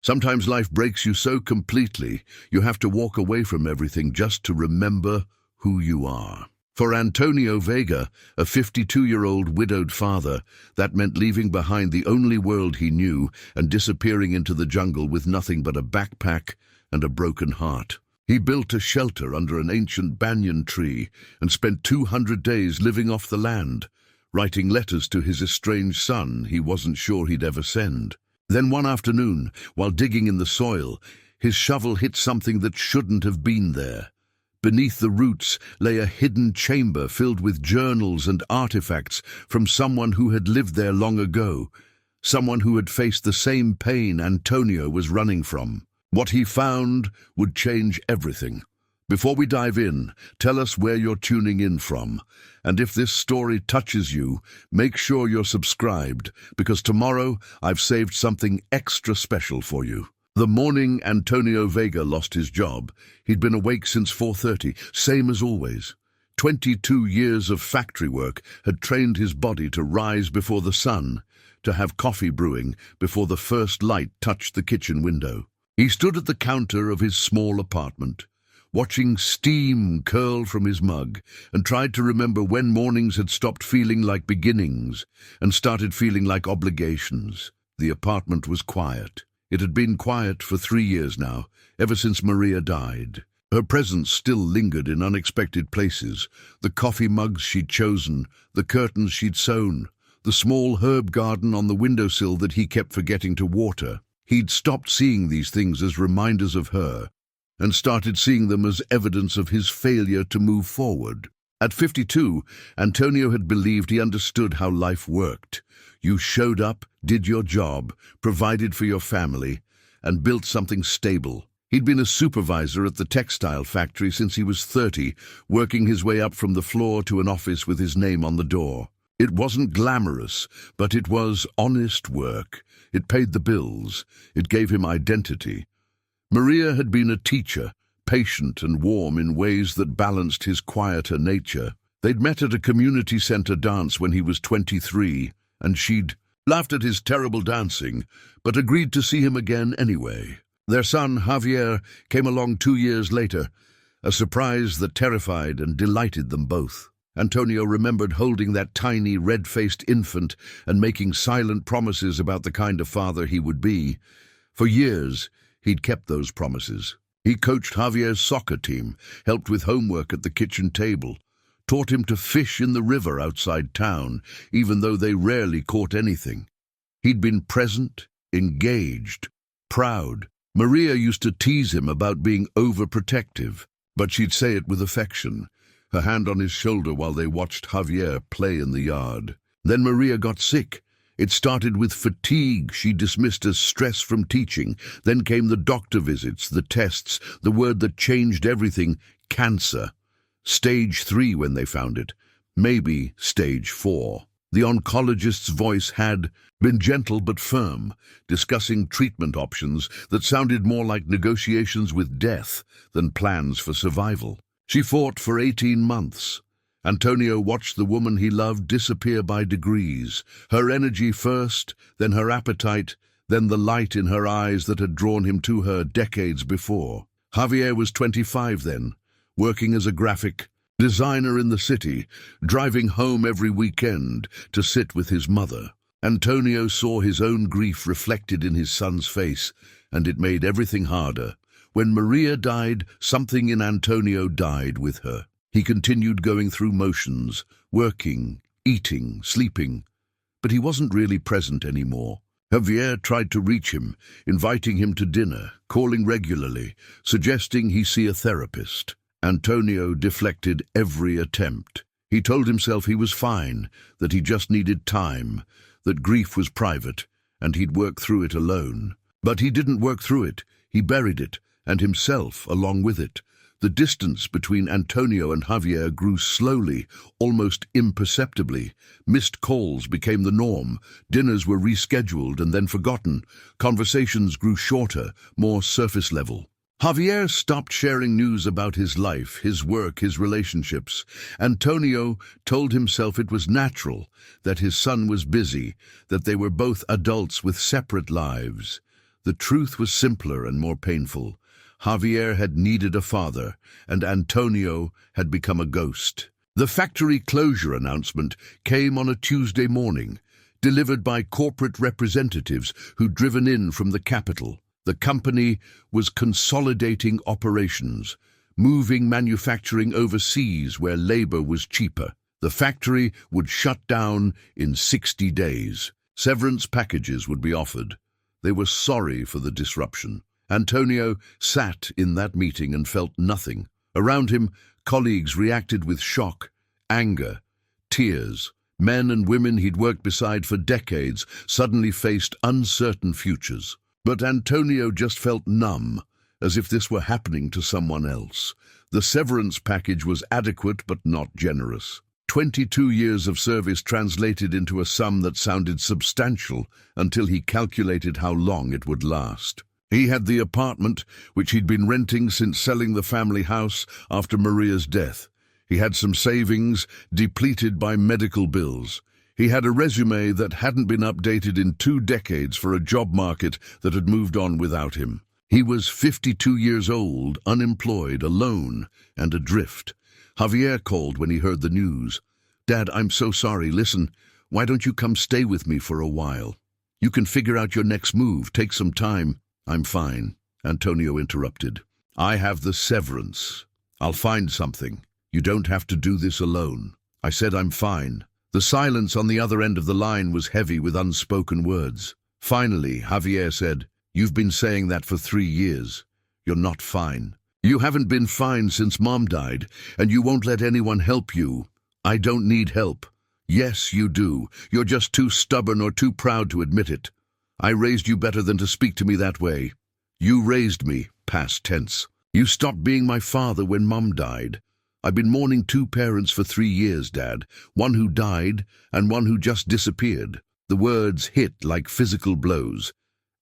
Sometimes life breaks you so completely, you have to walk away from everything just to remember who you are. For Antonio Vega, a 52-year-old widowed father, that meant leaving behind the only world he knew and disappearing into the jungle with nothing but a backpack and a broken heart. He built a shelter under an ancient banyan tree and spent 200 days living off the land, writing letters to his estranged son he wasn't sure he'd ever send. Then one afternoon, while digging in the soil, his shovel hit something that shouldn't have been there. Beneath the roots lay a hidden chamber filled with journals and artifacts from someone who had lived there long ago, someone who had faced the same pain Antonio was running from. What he found would change everything. Before we dive in, tell us where you're tuning in from. And if this story touches you, make sure you're subscribed, because tomorrow I've saved something extra special for you. The morning Antonio Vega lost his job, he'd been awake since 4:30, same as always. 22 years of factory work had trained his body to rise before the sun, to have coffee brewing before the first light touched the kitchen window. He stood at the counter of his small apartment, watching steam curl from his mug, and tried to remember when mornings had stopped feeling like beginnings and started feeling like obligations. The apartment was quiet. It had been quiet for 3 years now, ever since Maria died. Her presence still lingered in unexpected places: the coffee mugs she'd chosen, the curtains she'd sewn, the small herb garden on the windowsill that he kept forgetting to water. He'd stopped seeing these things as reminders of her, and started seeing them as evidence of his failure to move forward. At 52, Antonio had believed he understood how life worked. You showed up, did your job, provided for your family, and built something stable. He'd been a supervisor at the textile factory since he was 30, working his way up from the floor to an office with his name on the door. It wasn't glamorous, but it was honest work. It paid the bills. It gave him identity. Maria had been a teacher, patient and warm in ways that balanced his quieter nature. They'd met at a community center dance when he was 23, and she'd laughed at his terrible dancing, but agreed to see him again anyway. Their son, Javier, came along 2 years later, a surprise that terrified and delighted them both. Antonio remembered holding that tiny, red-faced infant and making silent promises about the kind of father he would be. For years, he'd kept those promises. He coached Javier's soccer team, helped with homework at the kitchen table, taught him to fish in the river outside town, even though they rarely caught anything. He'd been present, engaged, proud. Maria used to tease him about being overprotective, but she'd say it with affection, her hand on his shoulder while they watched Javier play in the yard. Then Maria got sick. It started with fatigue she dismissed as stress from teaching. Then came the doctor visits, the tests, the word that changed everything: cancer. Stage 3 when they found it. Maybe stage 4. The oncologist's voice had been gentle but firm, discussing treatment options that sounded more like negotiations with death than plans for survival. She fought for 18 months. Antonio watched the woman he loved disappear by degrees, her energy first, then her appetite, then the light in her eyes that had drawn him to her decades before. Javier was 25 then, working as a graphic designer in the city, driving home every weekend to sit with his mother. Antonio saw his own grief reflected in his son's face, and it made everything harder. When Maria died, something in Antonio died with her. He continued going through motions, working, eating, sleeping, but he wasn't really present anymore. Javier tried to reach him, inviting him to dinner, calling regularly, suggesting he see a therapist. Antonio deflected every attempt. He told himself he was fine, that he just needed time, that grief was private, and he'd work through it alone. But he didn't work through it. He buried it, and himself along with it. The distance between Antonio and Javier grew slowly, almost imperceptibly. Missed calls became the norm. Dinners were rescheduled and then forgotten. Conversations grew shorter, more surface level. Javier stopped sharing news about his life, his work, his relationships. Antonio told himself it was natural, that his son was busy, that they were both adults with separate lives. The truth was simpler and more painful. Javier had needed a father, and Antonio had become a ghost. The factory closure announcement came on a Tuesday morning, delivered by corporate representatives who'd driven in from the capital. The company was consolidating operations, moving manufacturing overseas where labor was cheaper. The factory would shut down in 60 days. Severance packages would be offered. They were sorry for the disruption. Antonio sat in that meeting and felt nothing. Around him, colleagues reacted with shock, anger, tears. Men and women he'd worked beside for decades suddenly faced uncertain futures. But Antonio just felt numb, as if this were happening to someone else. The severance package was adequate but not generous. 22 years of service translated into a sum that sounded substantial until he calculated how long it would last. He had the apartment, which he'd been renting since selling the family house after Maria's death. He had some savings, depleted by medical bills. He had a resume that hadn't been updated in 2 decades for a job market that had moved on without him. He was 52 years old, unemployed, alone, and adrift. Javier called when he heard the news. "Dad, I'm so sorry. Listen, why don't you come stay with me for a while? You can figure out your next move. Take some time." "I'm fine," Antonio interrupted. "I have the severance. I'll find something. You don't have to do this alone." I said I'm fine. The silence on the other end of the line was heavy with unspoken words. Finally, Javier said, "You've been saying that for 3 years. You're not fine. You haven't been fine since Mom died, and you won't let anyone help you." "I don't need help." "Yes, you do. You're just too stubborn or too proud to admit it. I raised you better than to speak to me that way. You raised me, past tense. You stopped being my father when Mom died. I've been mourning 2 parents for 3 years, Dad. One who died and one who just disappeared." The words hit like physical blows.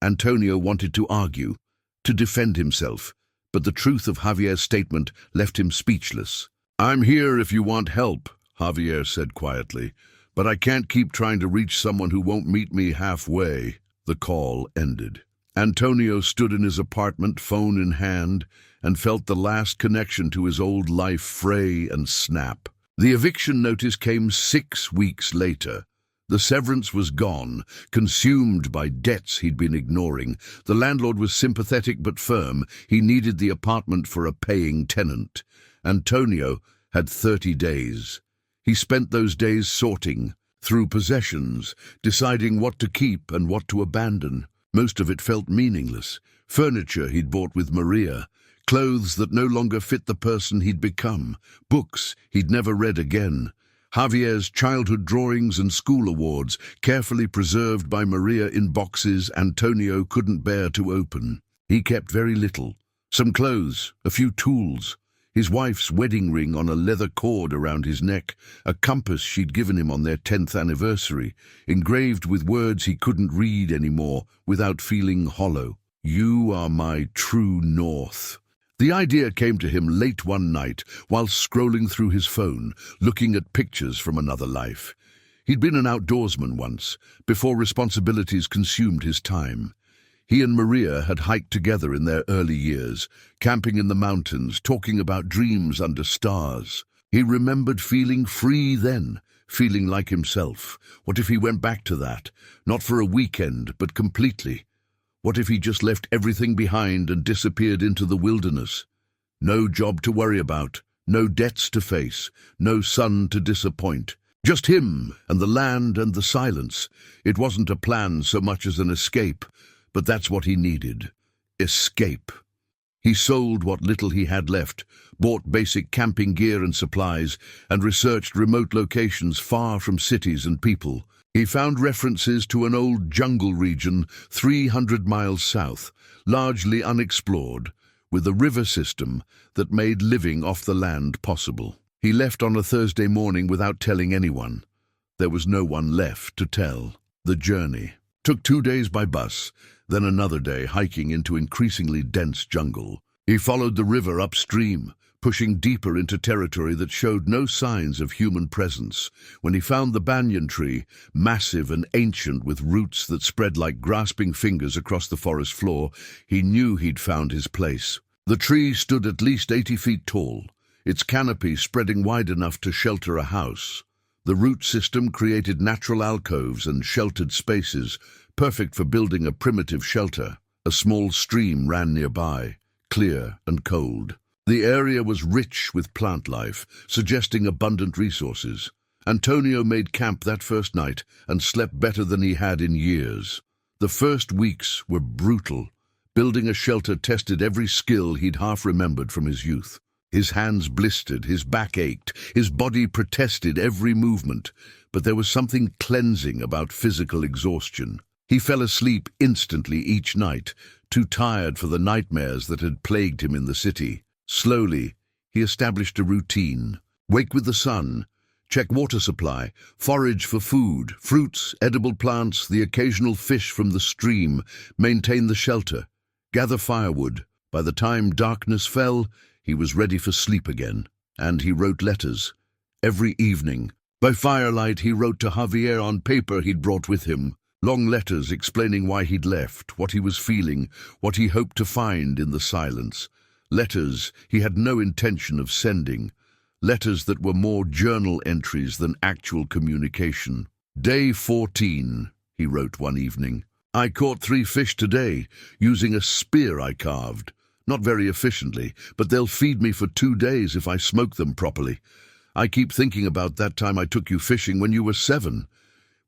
Antonio wanted to argue, to defend himself, but the truth of Javier's statement left him speechless. "I'm here if you want help," Javier said quietly, "but I can't keep trying to reach someone who won't meet me halfway." The call ended. Antonio stood in his apartment, phone in hand, and felt the last connection to his old life fray and snap. The eviction notice came 6 weeks later. The severance was gone, consumed by debts he'd been ignoring. The landlord was sympathetic but firm. He needed the apartment for a paying tenant. Antonio had 30 days. He spent those days sorting through possessions, deciding what to keep and what to abandon. Most of it felt meaningless. Furniture he'd bought with Maria, clothes that no longer fit the person he'd become, books he'd never read again. Javier's childhood drawings and school awards, carefully preserved by Maria in boxes Antonio couldn't bear to open. He kept very little. Some clothes, a few tools, his wife's wedding ring on a leather cord around his neck, a compass she'd given him on their 10th anniversary, engraved with words he couldn't read anymore without feeling hollow. "You are my true north." The idea came to him late one night while scrolling through his phone, looking at pictures from another life. He'd been an outdoorsman once, before responsibilities consumed his time. He and Maria had hiked together in their early years, camping in the mountains, talking about dreams under stars. He remembered feeling free then, feeling like himself. What if he went back to that? Not for a weekend, but completely. What if he just left everything behind and disappeared into the wilderness? No job to worry about, no debts to face, no son to disappoint. Just him and the land and the silence. It wasn't a plan so much as an escape, but that's what he needed. Escape. He sold what little he had left, bought basic camping gear and supplies, and researched remote locations far from cities and people. He found references to an old jungle region 300 miles south, largely unexplored, with a river system that made living off the land possible. He left on a Thursday morning without telling anyone. There was no one left to tell. The journey took 2 days by bus, then another day hiking into increasingly dense jungle. He followed the river upstream, pushing deeper into territory that showed no signs of human presence. When he found the banyan tree, massive and ancient with roots that spread like grasping fingers across the forest floor, he knew he'd found his place. The tree stood at least 80 feet tall, its canopy spreading wide enough to shelter a house. The root system created natural alcoves and sheltered spaces, perfect for building a primitive shelter. A small stream ran nearby, clear and cold. The area was rich with plant life, suggesting abundant resources. Antonio made camp that first night and slept better than he had in years. The first weeks were brutal. Building a shelter tested every skill he'd half remembered from his youth. His hands blistered, his back ached, his body protested every movement, but there was something cleansing about physical exhaustion. He fell asleep instantly each night, too tired for the nightmares that had plagued him in the city. Slowly, he established a routine. Wake with the sun, check water supply, forage for food, fruits, edible plants, the occasional fish from the stream, maintain the shelter, gather firewood. By the time darkness fell, he was ready for sleep again, and he wrote letters. Every evening, by firelight, he wrote to Javier on paper he'd brought with him. Long letters explaining why he'd left, what he was feeling, what he hoped to find in the silence. Letters he had no intention of sending. Letters that were more journal entries than actual communication. Day 14, he wrote one evening. I caught 3 fish today, using a spear I carved. Not very efficiently, but they'll feed me for 2 days if I smoke them properly. I keep thinking about that time I took you fishing when you were 7.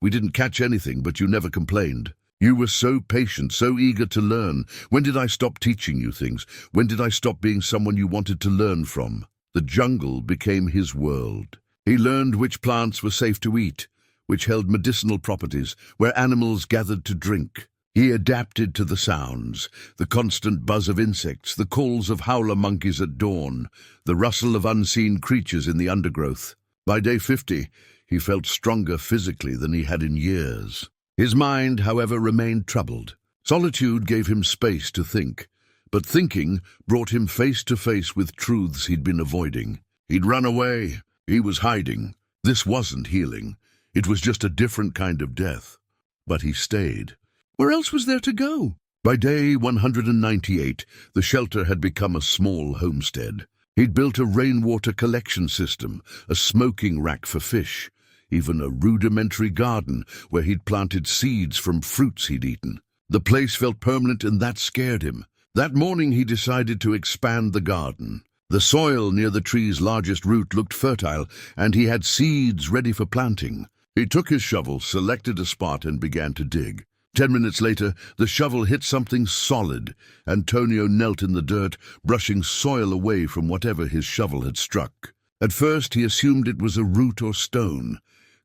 We didn't catch anything, but you never complained. You were so patient, so eager to learn. When did I stop teaching you things? When did I stop being someone you wanted to learn from? The jungle became his world. He learned which plants were safe to eat, which held medicinal properties, where animals gathered to drink. He adapted to the sounds, the constant buzz of insects, the calls of howler monkeys at dawn, the rustle of unseen creatures in the undergrowth. By day 50, he felt stronger physically than he had in years. His mind, however, remained troubled. Solitude gave him space to think, but thinking brought him face to face with truths he'd been avoiding. He'd run away. He was hiding. This wasn't healing. It was just a different kind of death. But he stayed. Where else was there to go? By day 198, the shelter had become a small homestead. He'd built a rainwater collection system, a smoking rack for fish, even a rudimentary garden where he'd planted seeds from fruits he'd eaten. The place felt permanent, and that scared him. That morning he decided to expand the garden. The soil near the tree's largest root looked fertile, and he had seeds ready for planting. He took his shovel, selected a spot, and began to dig. 10 minutes later, the shovel hit something solid. Antonio knelt in the dirt, brushing soil away from whatever his shovel had struck. At first, he assumed it was a root or stone,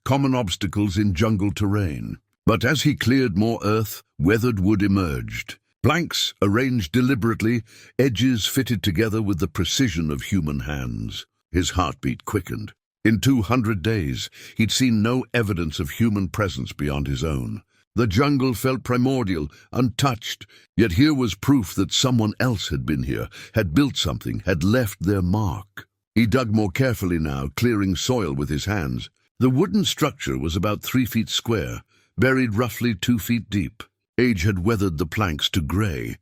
common obstacles in jungle terrain. But as he cleared more earth, weathered wood emerged. Planks arranged deliberately, edges fitted together with the precision of human hands. His heartbeat quickened. In 200 days, he'd seen no evidence of human presence beyond his own. The jungle felt primordial, untouched, yet here was proof that someone else had been here, had built something, had left their mark. He dug more carefully now, clearing soil with his hands. The wooden structure was about 3 feet square, buried roughly 2 feet deep. Age had weathered the planks to gray,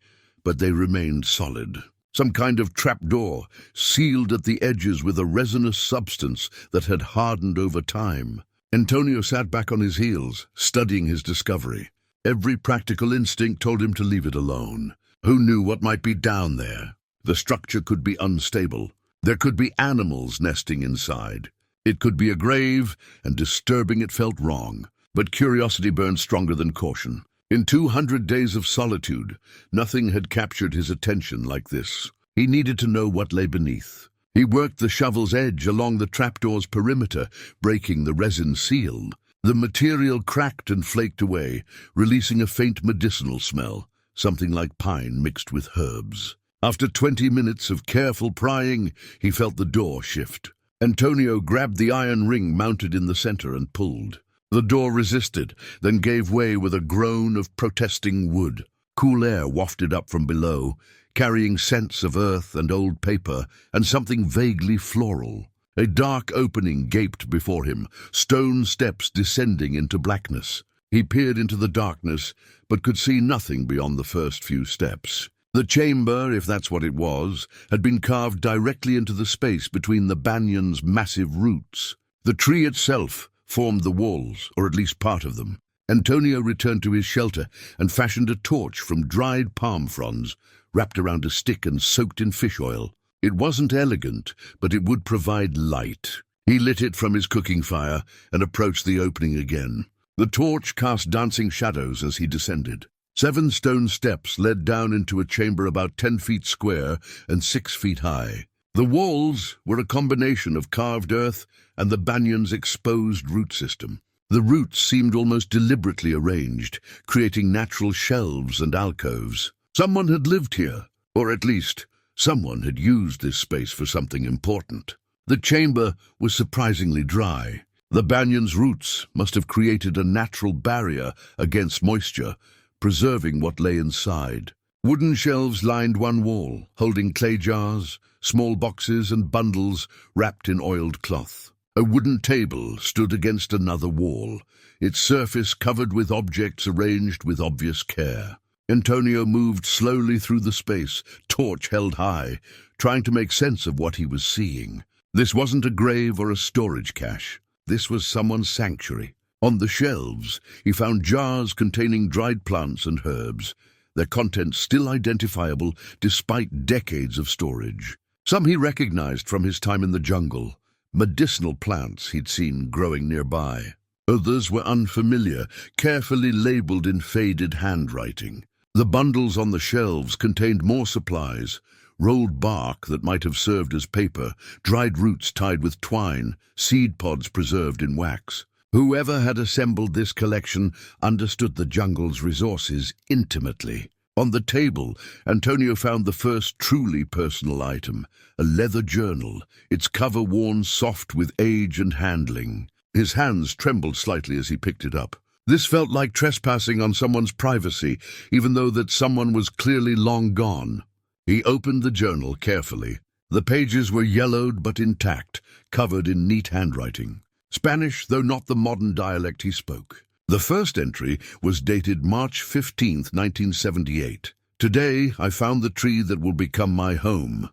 but they remained solid. Some kind of trapdoor, sealed at the edges with a resinous substance that had hardened over time. Antonio sat back on his heels, studying his discovery. Every practical instinct told him to leave it alone. Who knew what might be down there? The structure could be unstable. There could be animals nesting inside. It could be a grave, and disturbing it felt wrong. But curiosity burned stronger than caution. In 200 days of solitude, nothing had captured his attention like this. He needed to know what lay beneath. He worked the shovel's edge along the trapdoor's perimeter, breaking the resin seal. The material cracked and flaked away, releasing a faint medicinal smell, something like pine mixed with herbs. After 20 minutes of careful prying, he felt the door shift. Antonio grabbed the iron ring mounted in the center and pulled. The door resisted, then gave way with a groan of protesting wood. Cool air wafted up from below, carrying scents of earth and old paper and something vaguely floral. A dark opening gaped before him, stone steps descending into blackness. He peered into the darkness, but could see nothing beyond the first few steps. The chamber, if that's what it was, had been carved directly into the space between the banyan's massive roots. The tree itself formed the walls, or at least part of them. Antonio returned to his shelter and fashioned a torch from dried palm fronds, wrapped around a stick and soaked in fish oil. It wasn't elegant, but it would provide light. He lit it from his cooking fire and approached the opening again. The torch cast dancing shadows as he descended. 7 stone steps led down into a chamber about 10 feet square and 6 feet high. The walls were a combination of carved earth and the banyan's exposed root system. The roots seemed almost deliberately arranged, creating natural shelves and alcoves. Someone had lived here, or at least someone had used this space for something important. The chamber was surprisingly dry. The banyan's roots must have created a natural barrier against moisture, preserving what lay inside. Wooden shelves lined one wall, holding clay jars, small boxes and bundles wrapped in oiled cloth. A wooden table stood against another wall, its surface covered with objects arranged with obvious care. Antonio moved slowly through the space, torch held high, trying to make sense of what he was seeing. This wasn't a grave or a storage cache. This was someone's sanctuary. On the shelves, he found jars containing dried plants and herbs, their contents still identifiable despite decades of storage. Some he recognized from his time in the jungle, medicinal plants he'd seen growing nearby. Others were unfamiliar, carefully labeled in faded handwriting. The bundles on the shelves contained more supplies, rolled bark that might have served as paper, dried roots tied with twine, seed pods preserved in wax. Whoever had assembled this collection understood the jungle's resources intimately. On the table, Antonio found the first truly personal item, a leather journal, its cover worn soft with age and handling. His hands trembled slightly as he picked it up. This felt like trespassing on someone's privacy, even though that someone was clearly long gone. He opened the journal carefully. The pages were yellowed but intact, covered in neat handwriting. Spanish, though not the modern dialect he spoke. The first entry was dated March 15, 1978. "Today, I found the tree that will become my home,"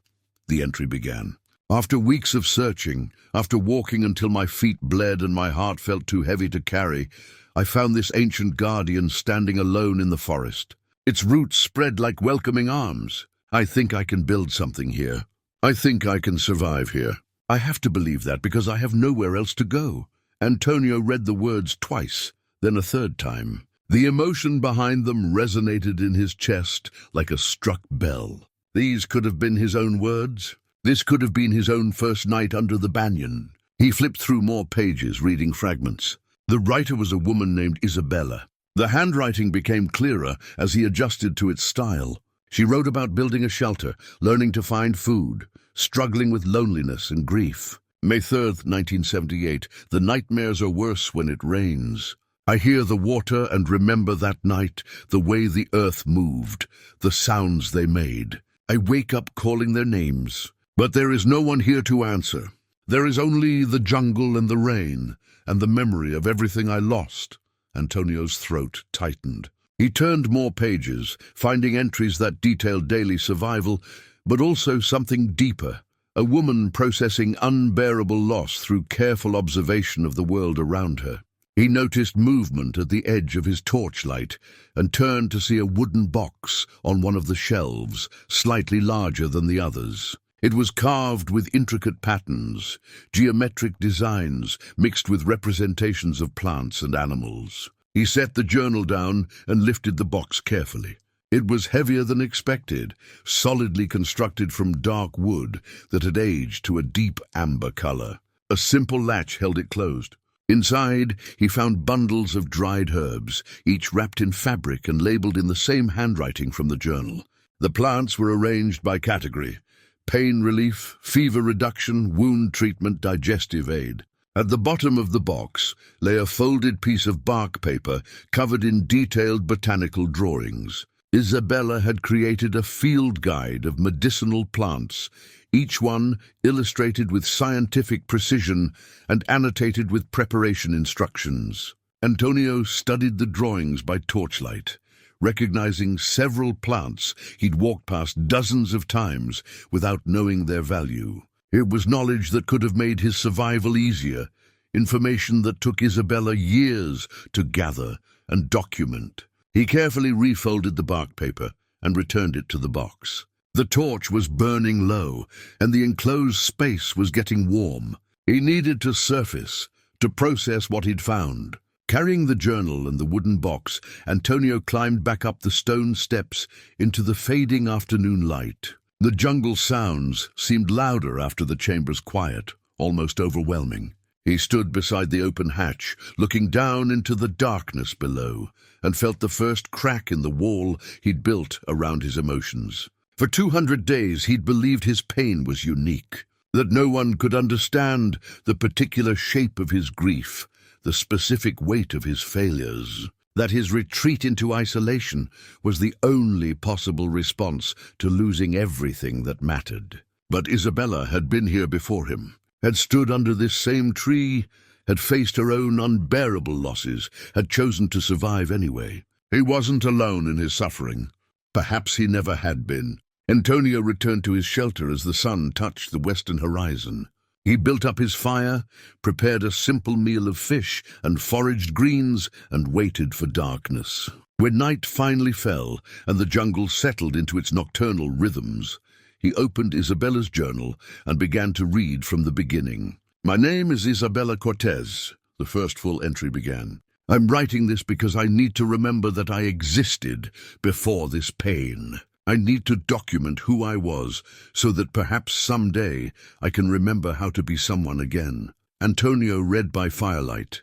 the entry began. "After weeks of searching, after walking until my feet bled and my heart felt too heavy to carry, I found this ancient guardian standing alone in the forest. Its roots spread like welcoming arms. I think I can build something here. I think I can survive here. I have to believe that because I have nowhere else to go." Antonio read the words twice, then a third time. The emotion behind them resonated in his chest like a struck bell. These could have been his own words. This could have been his own first night under the banyan. He flipped through more pages, reading fragments. The writer was a woman named Isabella. The handwriting became clearer as he adjusted to its style. She wrote about building a shelter, learning to find food, struggling with loneliness and grief. May 3rd, 1978. "The nightmares are worse when it rains. I hear the water and remember that night, the way the earth moved, the sounds they made. I wake up calling their names. But there is no one here to answer. There is only the jungle and the rain, and the memory of everything I lost." Antonio's throat tightened. He turned more pages, finding entries that detailed daily survival, but also something deeper. A woman processing unbearable loss through careful observation of the world around her. He noticed movement at the edge of his torchlight and turned to see a wooden box on one of the shelves, slightly larger than the others. It was carved with intricate patterns, geometric designs mixed with representations of plants and animals. He set the journal down and lifted the box carefully. It was heavier than expected, solidly constructed from dark wood that had aged to a deep amber color. A simple latch held it closed. Inside, he found bundles of dried herbs, each wrapped in fabric and labeled in the same handwriting from the journal. The plants were arranged by category: pain relief, fever reduction, wound treatment, digestive aid. At the bottom of the box lay a folded piece of bark paper covered in detailed botanical drawings. Isabella had created a field guide of medicinal plants, each one illustrated with scientific precision and annotated with preparation instructions. Antonio studied the drawings by torchlight, recognizing several plants he'd walked past dozens of times without knowing their value. It was knowledge that could have made his survival easier, information that took Isabella years to gather and document. He carefully refolded the bark paper and returned it to the box. The torch was burning low, and the enclosed space was getting warm. He needed to surface, to process what he'd found. Carrying the journal and the wooden box, Antonio climbed back up the stone steps into the fading afternoon light. The jungle sounds seemed louder after the chamber's quiet, almost overwhelming. He stood beside the open hatch, looking down into the darkness below, and felt the first crack in the wall he'd built around his emotions. For 200 days he'd believed his pain was unique, that no one could understand the particular shape of his grief, the specific weight of his failures, that his retreat into isolation was the only possible response to losing everything that mattered. But Isabella had been here before him, had stood under this same tree, had faced her own unbearable losses, had chosen to survive anyway. He wasn't alone in his suffering. Perhaps he never had been. Antonio returned to his shelter as the sun touched the western horizon. He built up his fire, prepared a simple meal of fish and foraged greens, and waited for darkness. When night finally fell and the jungle settled into its nocturnal rhythms, he opened Isabella's journal and began to read from the beginning. "My name is Isabella Cortez," the first full entry began. "I'm writing this because I need to remember that I existed before this pain. I need to document who I was so that perhaps someday I can remember how to be someone again." Antonio read by firelight,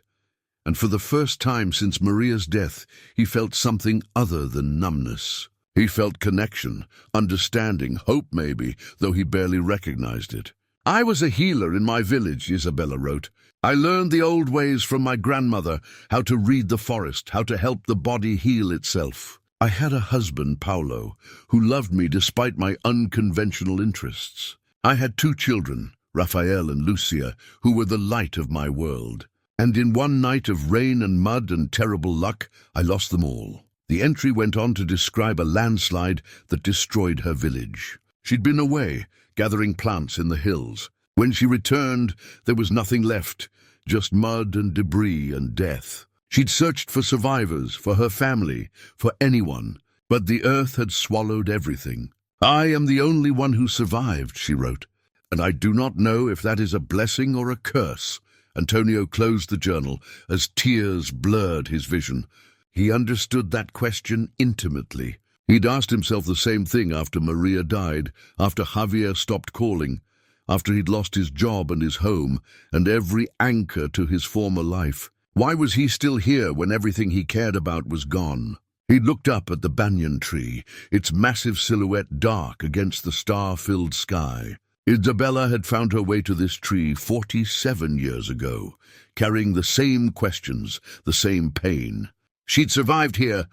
and for the first time since Maria's death, he felt something other than numbness. He felt connection, understanding, hope maybe, though he barely recognized it. "I was a healer in my village," Isabella wrote. "I learned the old ways from my grandmother, how to read the forest, how to help the body heal itself. I had a husband, Paulo, who loved me despite my unconventional interests. I had 2 children, Rafael and Lucia, who were the light of my world. And in one night of rain and mud and terrible luck, I lost them all." The entry went on to describe a landslide that destroyed her village. She'd been away, gathering plants in the hills. When she returned, there was nothing left, just mud and debris and death. She'd searched for survivors, for her family, for anyone, but the earth had swallowed everything. "I am the only one who survived," she wrote, "and I do not know if that is a blessing or a curse." Antonio closed the journal as tears blurred his vision. He understood that question intimately. He'd asked himself the same thing after Maria died, after Javier stopped calling, after he'd lost his job and his home, and every anchor to his former life. Why was he still here when everything he cared about was gone? He looked up at the banyan tree, its massive silhouette dark against the star-filled sky. Isabella had found her way to this tree 47 years ago, carrying the same questions, the same pain. She'd survived here.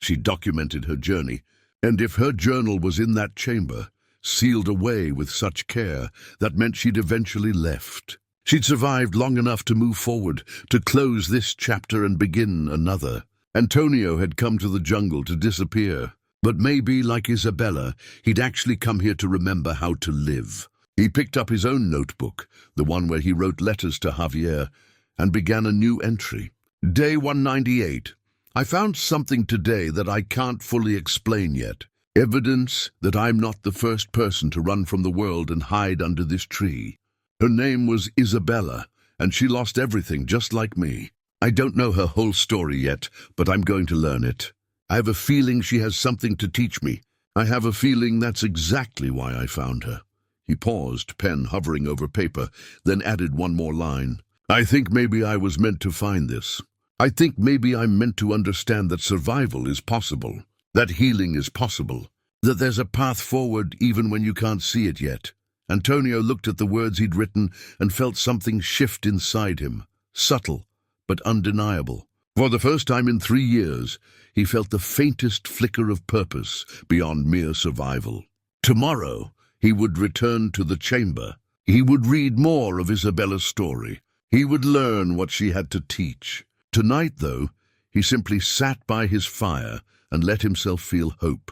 She documented her journey, and if her journal was in that chamber, sealed away with such care, that meant she'd eventually left. She'd survived long enough to move forward, to close this chapter and begin another. Antonio had come to the jungle to disappear, but maybe, like Isabella, he'd actually come here to remember how to live. He picked up his own notebook, the one where he wrote letters to Javier, and began a new entry. Day 198. I found something today that I can't fully explain yet. Evidence that I'm not the first person to run from the world and hide under this tree. Her name was Isabella, and she lost everything just like me. I don't know her whole story yet, but I'm going to learn it. I have a feeling she has something to teach me. I have a feeling that's exactly why I found her." He paused, pen hovering over paper, then added one more line. "I think maybe I was meant to find this. I think maybe I'm meant to understand that survival is possible, that healing is possible, that there's a path forward even when you can't see it yet." Antonio looked at the words he'd written and felt something shift inside him, subtle but undeniable. For the first time in 3 years, he felt the faintest flicker of purpose beyond mere survival. Tomorrow, he would return to the chamber. He would read more of Isabella's story. He would learn what she had to teach. Tonight, though, he simply sat by his fire and let himself feel hope.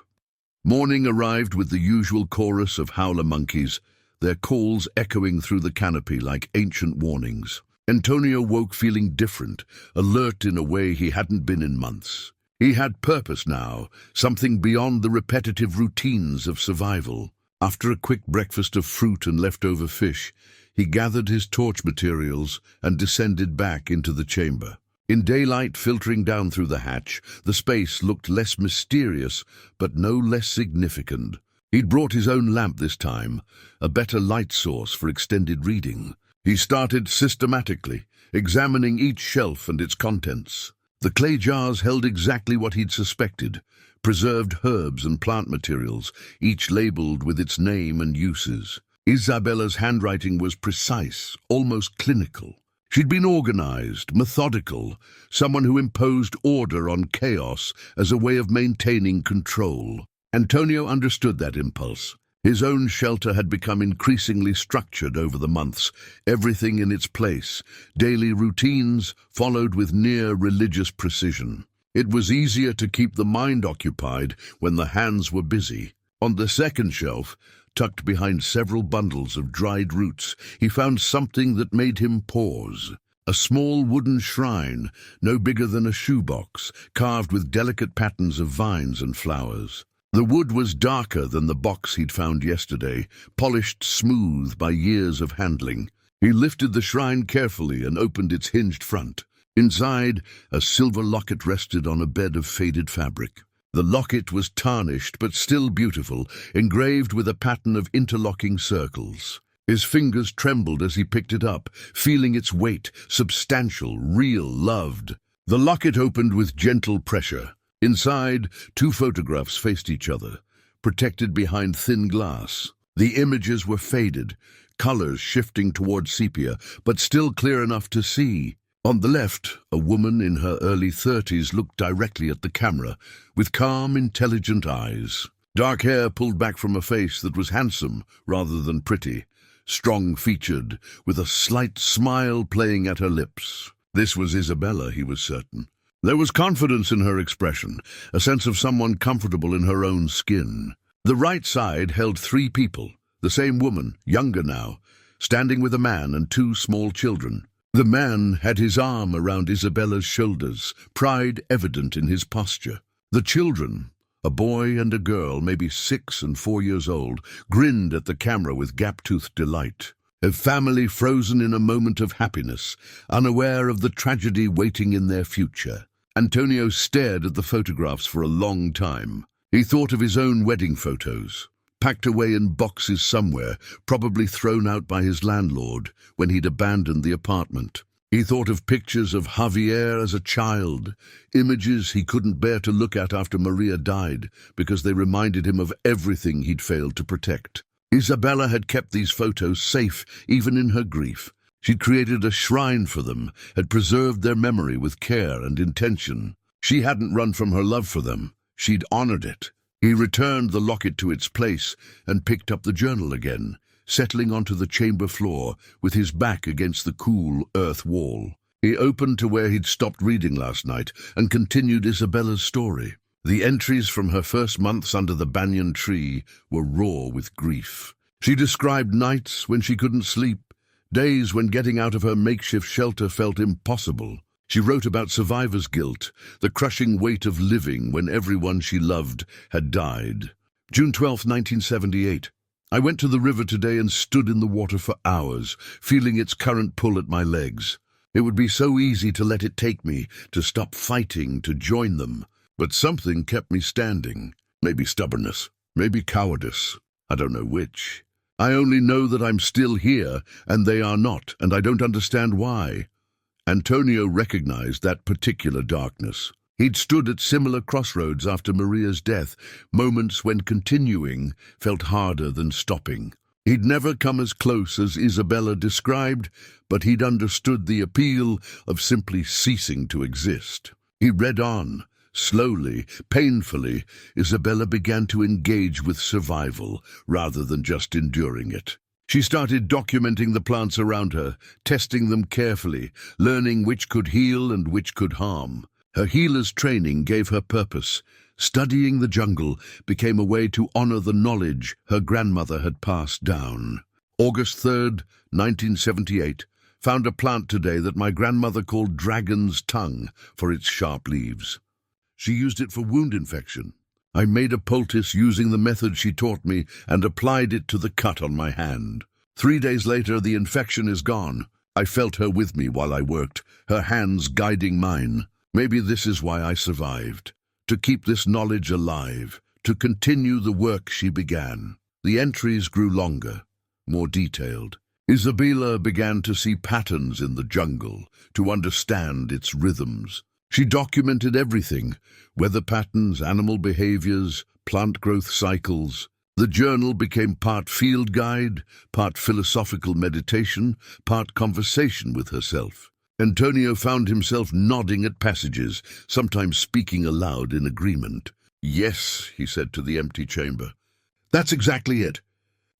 Morning arrived with the usual chorus of howler monkeys, their calls echoing through the canopy like ancient warnings. Antonio woke feeling different, alert in a way he hadn't been in months. He had purpose now, something beyond the repetitive routines of survival. After a quick breakfast of fruit and leftover fish, he gathered his torch materials and descended back into the chamber. In daylight filtering down through the hatch, the space looked less mysterious, but no less significant. He'd brought his own lamp this time, a better light source for extended reading. He started systematically, examining each shelf and its contents. The clay jars held exactly what he'd suspected, preserved herbs and plant materials, each labeled with its name and uses. Isabella's handwriting was precise, almost clinical. She'd been organized, methodical, someone who imposed order on chaos as a way of maintaining control. Antonio understood that impulse. His own shelter had become increasingly structured over the months, everything in its place, daily routines followed with near religious precision. It was easier to keep the mind occupied when the hands were busy. On the second shelf, tucked behind several bundles of dried roots, he found something that made him pause. A small wooden shrine, no bigger than a shoebox, carved with delicate patterns of vines and flowers. The wood was darker than the box he'd found yesterday, polished smooth by years of handling. He lifted the shrine carefully and opened its hinged front. Inside, a silver locket rested on a bed of faded fabric. The locket was tarnished but still beautiful, engraved with a pattern of interlocking circles. His fingers trembled as he picked it up, feeling its weight, substantial, real, loved. The locket opened with gentle pressure. Inside, 2 photographs faced each other, protected behind thin glass. The images were faded, colors shifting toward sepia, but still clear enough to see. On the left, a woman in her early 30s looked directly at the camera, with calm, intelligent eyes. Dark hair pulled back from a face that was handsome rather than pretty, strong-featured, with a slight smile playing at her lips. This was Isabella, he was certain. There was confidence in her expression, a sense of someone comfortable in her own skin. The right side held 3 people, the same woman, younger now, standing with a man and 2 small children. The man had his arm around Isabella's shoulders, pride evident in his posture. The children, a boy and a girl, maybe 6 and 4 years old, grinned at the camera with gap-toothed delight. A family frozen in a moment of happiness, unaware of the tragedy waiting in their future. Antonio stared at the photographs for a long time. He thought of his own wedding photos, packed away in boxes somewhere, probably thrown out by his landlord when he'd abandoned the apartment. He thought of pictures of Javier as a child, images he couldn't bear to look at after Maria died because they reminded him of everything he'd failed to protect. Isabella had kept these photos safe even in her grief. She'd created a shrine for them, had preserved their memory with care and intention. She hadn't run from her love for them. She'd honored it. He returned the locket to its place and picked up the journal again, settling onto the chamber floor with his back against the cool earth wall. He opened to where he'd stopped reading last night and continued Isabella's story. The entries from her first months under the banyan tree were raw with grief. She described nights when she couldn't sleep, days when getting out of her makeshift shelter felt impossible. She wrote about survivor's guilt, the crushing weight of living when everyone she loved had died. June 12, 1978. I went to the river today and stood in the water for hours, feeling its current pull at my legs. It would be so easy to let it take me, to stop fighting, to join them. But something kept me standing. Maybe stubbornness, maybe cowardice. I don't know which. I only know that I'm still here, and they are not, and I don't understand why. Antonio recognized that particular darkness. He'd stood at similar crossroads after Maria's death, moments when continuing felt harder than stopping. He'd never come as close as Isabella described, but he'd understood the appeal of simply ceasing to exist. He read on. Slowly, painfully, Isabella began to engage with survival rather than just enduring it. She started documenting the plants around her, testing them carefully, learning which could heal and which could harm. Her healer's training gave her purpose. Studying the jungle became a way to honor the knowledge her grandmother had passed down. August 3rd, 1978, found a plant today that my grandmother called dragon's tongue for its sharp leaves. She used it for wound infection. I made a poultice using the method she taught me and applied it to the cut on my hand. 3 days later, the infection is gone. I felt her with me while I worked, her hands guiding mine. Maybe this is why I survived. To keep this knowledge alive, to continue the work she began. The entries grew longer, more detailed. Isabella began to see patterns in the jungle, to understand its rhythms. She documented everything, weather patterns, animal behaviors, plant growth cycles. The journal became part field guide, part philosophical meditation, part conversation with herself. Antonio found himself nodding at passages, sometimes speaking aloud in agreement. "Yes," he said to the empty chamber. "That's exactly it.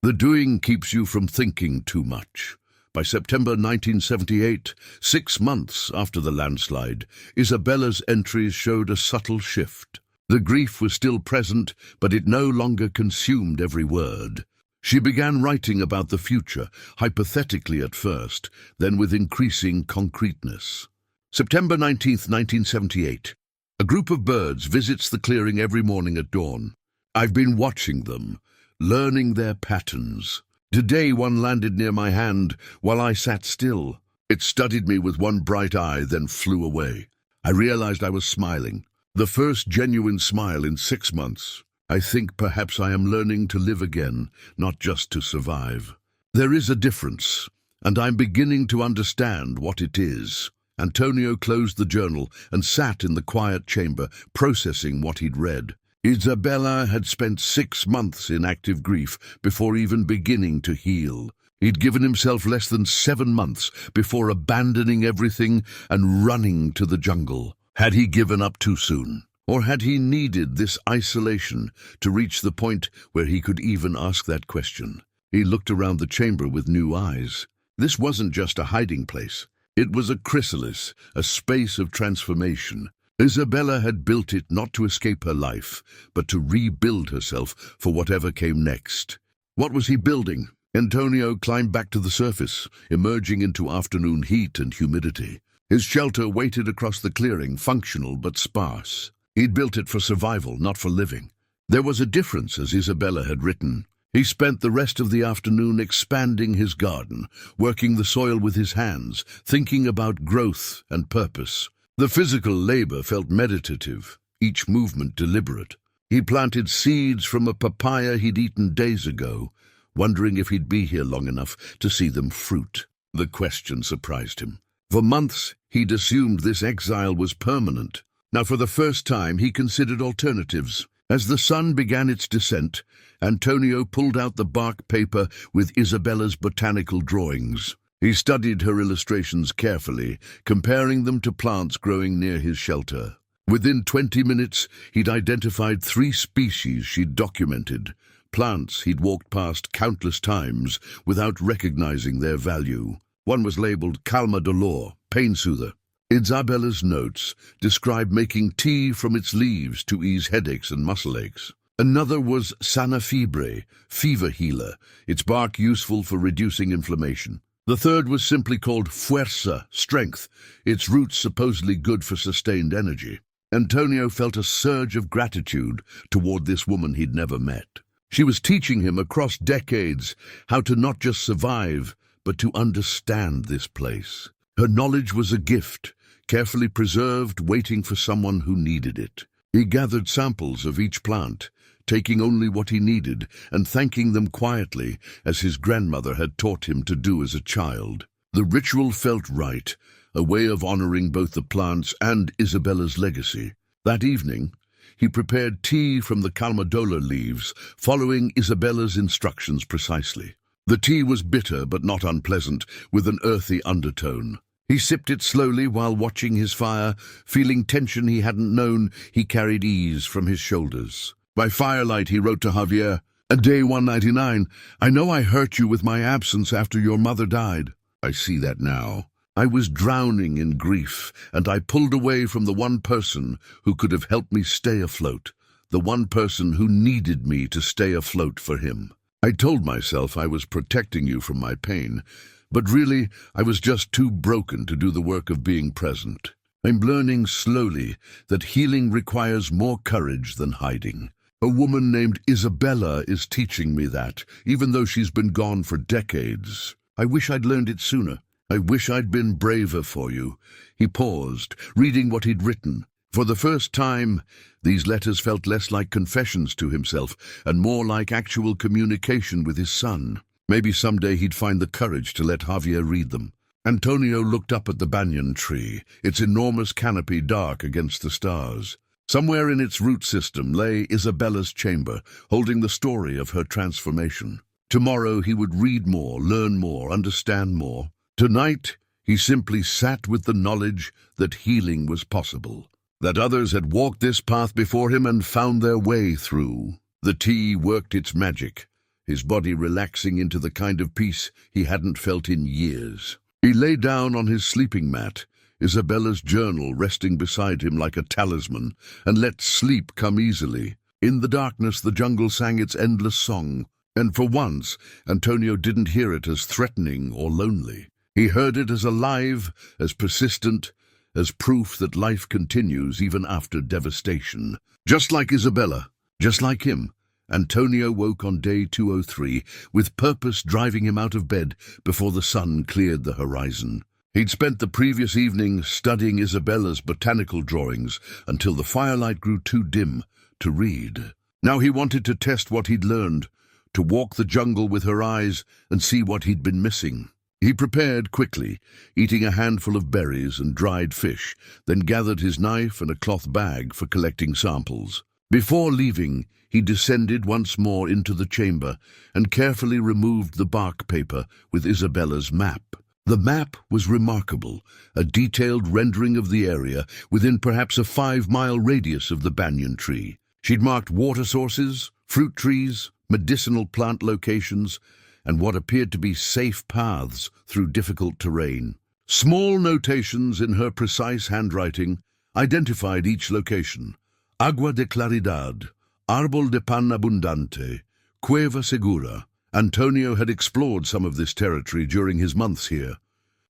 The doing keeps you from thinking too much." By September 1978, 6 months after the landslide, Isabella's entries showed a subtle shift. The grief was still present, but it no longer consumed every word. She began writing about the future, hypothetically at first, then with increasing concreteness. September 19th, 1978. A group of birds visits the clearing every morning at dawn. I've been watching them, learning their patterns. Today one landed near my hand while I sat still. It studied me with one bright eye, then flew away. I realized I was smiling. The first genuine smile in 6 months. I think perhaps I am learning to live again, not just to survive. There is a difference, and I'm beginning to understand what it is. Antonio closed the journal and sat in the quiet chamber, processing what he'd read. Isabella had spent 6 months in active grief before even beginning to heal. He'd given himself less than 7 months before abandoning everything and running to the jungle. Had he given up too soon? Or had he needed this isolation to reach the point where he could even ask that question? He looked around the chamber with new eyes. This wasn't just a hiding place. It was a chrysalis, a space of transformation. Isabella had built it not to escape her life, but to rebuild herself for whatever came next. What was he building? Antonio climbed back to the surface, emerging into afternoon heat and humidity. His shelter waited across the clearing, functional but sparse. He'd built it for survival, not for living. There was a difference, as Isabella had written. He spent the rest of the afternoon expanding his garden, working the soil with his hands, thinking about growth and purpose. The physical labor felt meditative, each movement deliberate. He planted seeds from a papaya he'd eaten days ago, wondering if he'd be here long enough to see them fruit. The question surprised him. For months, he'd assumed this exile was permanent. Now, for the first time, he considered alternatives. As the sun began its descent, Antonio pulled out the bark paper with Isabella's botanical drawings. He studied her illustrations carefully, comparing them to plants growing near his shelter. Within 20 minutes, he'd identified 3 species she'd documented, plants he'd walked past countless times without recognizing their value. One was labeled Calma Dolor, pain soother. Isabella's notes described making tea from its leaves to ease headaches and muscle aches. Another was Sana Fibre, fever healer, its bark useful for reducing inflammation. The third was simply called Fuerza, strength, its roots supposedly good for sustained energy. Antonio felt a surge of gratitude toward this woman he'd never met. She was teaching him across decades how to not just survive, but to understand this place. Her knowledge was a gift, carefully preserved, waiting for someone who needed it. He gathered samples of each plant, taking only what he needed and thanking them quietly, as his grandmother had taught him to do as a child. The ritual felt right, a way of honoring both the plants and Isabella's legacy. That evening, he prepared tea from the calmadola leaves, following Isabella's instructions precisely. The tea was bitter but not unpleasant, with an earthy undertone. He sipped it slowly while watching his fire, feeling tension he hadn't known. He carried ease from his shoulders. By firelight he wrote to Javier, "Day 199, I know I hurt you with my absence after your mother died. I see that now. I was drowning in grief, and I pulled away from the one person who could have helped me stay afloat, the one person who needed me to stay afloat for him. I told myself I was protecting you from my pain, but really I was just too broken to do the work of being present. I'm learning slowly that healing requires more courage than hiding. A woman named Isabella is teaching me that, even though she's been gone for decades. I wish I'd learned it sooner. I wish I'd been braver for you." He paused, reading what he'd written. For the first time, these letters felt less like confessions to himself and more like actual communication with his son. Maybe someday he'd find the courage to let Javier read them. Antonio looked up at the banyan tree, its enormous canopy dark against the stars. Somewhere in its root system lay Isabella's chamber, holding the story of her transformation. Tomorrow he would read more, learn more, understand more. Tonight, he simply sat with the knowledge that healing was possible, that others had walked this path before him and found their way through. The tea worked its magic, his body relaxing into the kind of peace he hadn't felt in years. He lay down on his sleeping mat, Isabella's journal resting beside him like a talisman, and let sleep come easily. In the darkness, the jungle sang its endless song, and for once, Antonio didn't hear it as threatening or lonely. He heard it as alive, as persistent, as proof that life continues even after devastation. Just like Isabella, just like him, Antonio woke on day 203, with purpose driving him out of bed before the sun cleared the horizon. He'd spent the previous evening studying Isabella's botanical drawings until the firelight grew too dim to read. Now he wanted to test what he'd learned, to walk the jungle with her eyes and see what he'd been missing. He prepared quickly, eating a handful of berries and dried fish, then gathered his knife and a cloth bag for collecting samples. Before leaving, he descended once more into the chamber and carefully removed the bark paper with Isabella's map. The map was remarkable, a detailed rendering of the area within perhaps a 5-mile radius of the banyan tree. She'd marked water sources, fruit trees, medicinal plant locations, and what appeared to be safe paths through difficult terrain. Small notations in her precise handwriting identified each location: Agua de Claridad, Árbol de Pan Abundante, Cueva Segura. Antonio had explored some of this territory during his months here,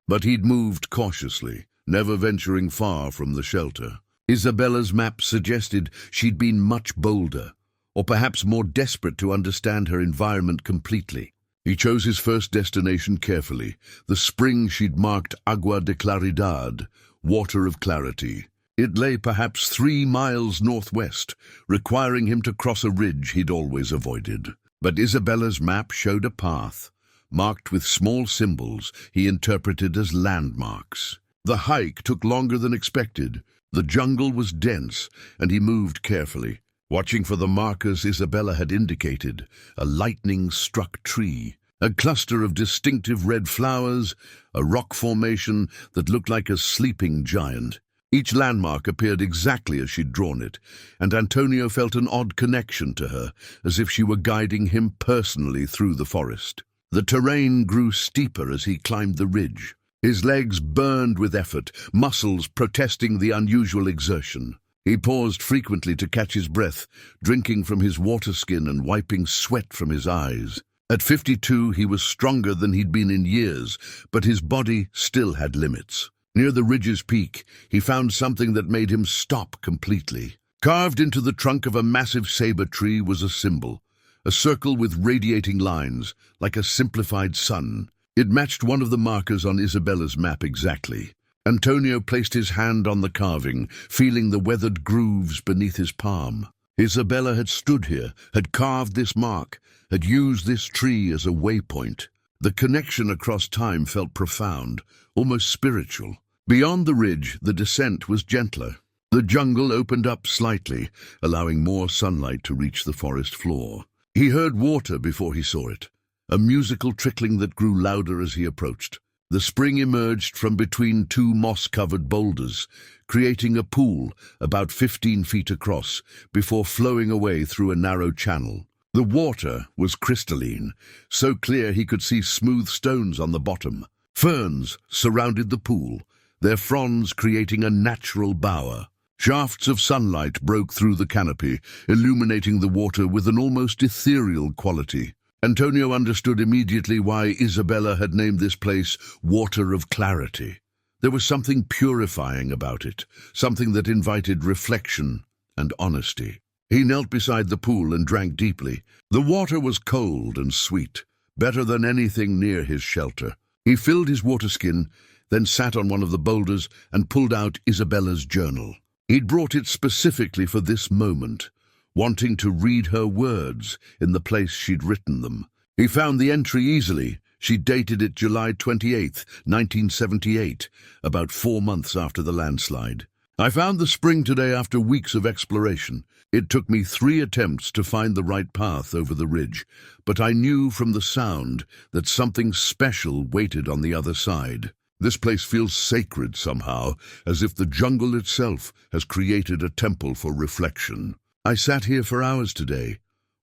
but he'd moved cautiously, never venturing far from the shelter. Isabella's map suggested she'd been much bolder, or perhaps more desperate to understand her environment completely. He chose his first destination carefully, the spring she'd marked Agua de Claridad, water of clarity. It lay perhaps 3 miles northwest, requiring him to cross a ridge he'd always avoided. But Isabella's map showed a path, marked with small symbols he interpreted as landmarks. The hike took longer than expected. The jungle was dense, and he moved carefully, watching for the markers Isabella had indicated: a lightning-struck tree, a cluster of distinctive red flowers, a rock formation that looked like a sleeping giant. Each landmark appeared exactly as she'd drawn it, and Antonio felt an odd connection to her, as if she were guiding him personally through the forest. The terrain grew steeper as he climbed the ridge. His legs burned with effort, muscles protesting the unusual exertion. He paused frequently to catch his breath, drinking from his water skin and wiping sweat from his eyes. At 52, he was stronger than he'd been in years, but his body still had limits. Near the ridge's peak, he found something that made him stop completely. Carved into the trunk of a massive saber tree was a symbol, a circle with radiating lines, like a simplified sun. It matched one of the markers on Isabella's map exactly. Antonio placed his hand on the carving, feeling the weathered grooves beneath his palm. Isabella had stood here, had carved this mark, had used this tree as a waypoint. The connection across time felt profound, almost spiritual. Beyond the ridge, the descent was gentler. The jungle opened up slightly, allowing more sunlight to reach the forest floor. He heard water before he saw it, a musical trickling that grew louder as he approached. The spring emerged from between two moss-covered boulders, creating a pool about 15 feet across before flowing away through a narrow channel. The water was crystalline, so clear he could see smooth stones on the bottom. Ferns surrounded the pool, their fronds creating a natural bower. Shafts of sunlight broke through the canopy, illuminating the water with an almost ethereal quality. Antonio understood immediately why Isabella had named this place Water of Clarity. There was something purifying about it, something that invited reflection and honesty. He knelt beside the pool and drank deeply. The water was cold and sweet, better than anything near his shelter. He filled his water skin, then sat on one of the boulders and pulled out Isabella's journal. He'd brought it specifically for this moment, wanting to read her words in the place she'd written them. He found the entry easily. She dated it July 28th, 1978, about 4 months after the landslide. I found the spring today after weeks of exploration. It took me 3 attempts to find the right path over the ridge, but I knew from the sound that something special waited on the other side. This place feels sacred somehow, as if the jungle itself has created a temple for reflection. I sat here for hours today,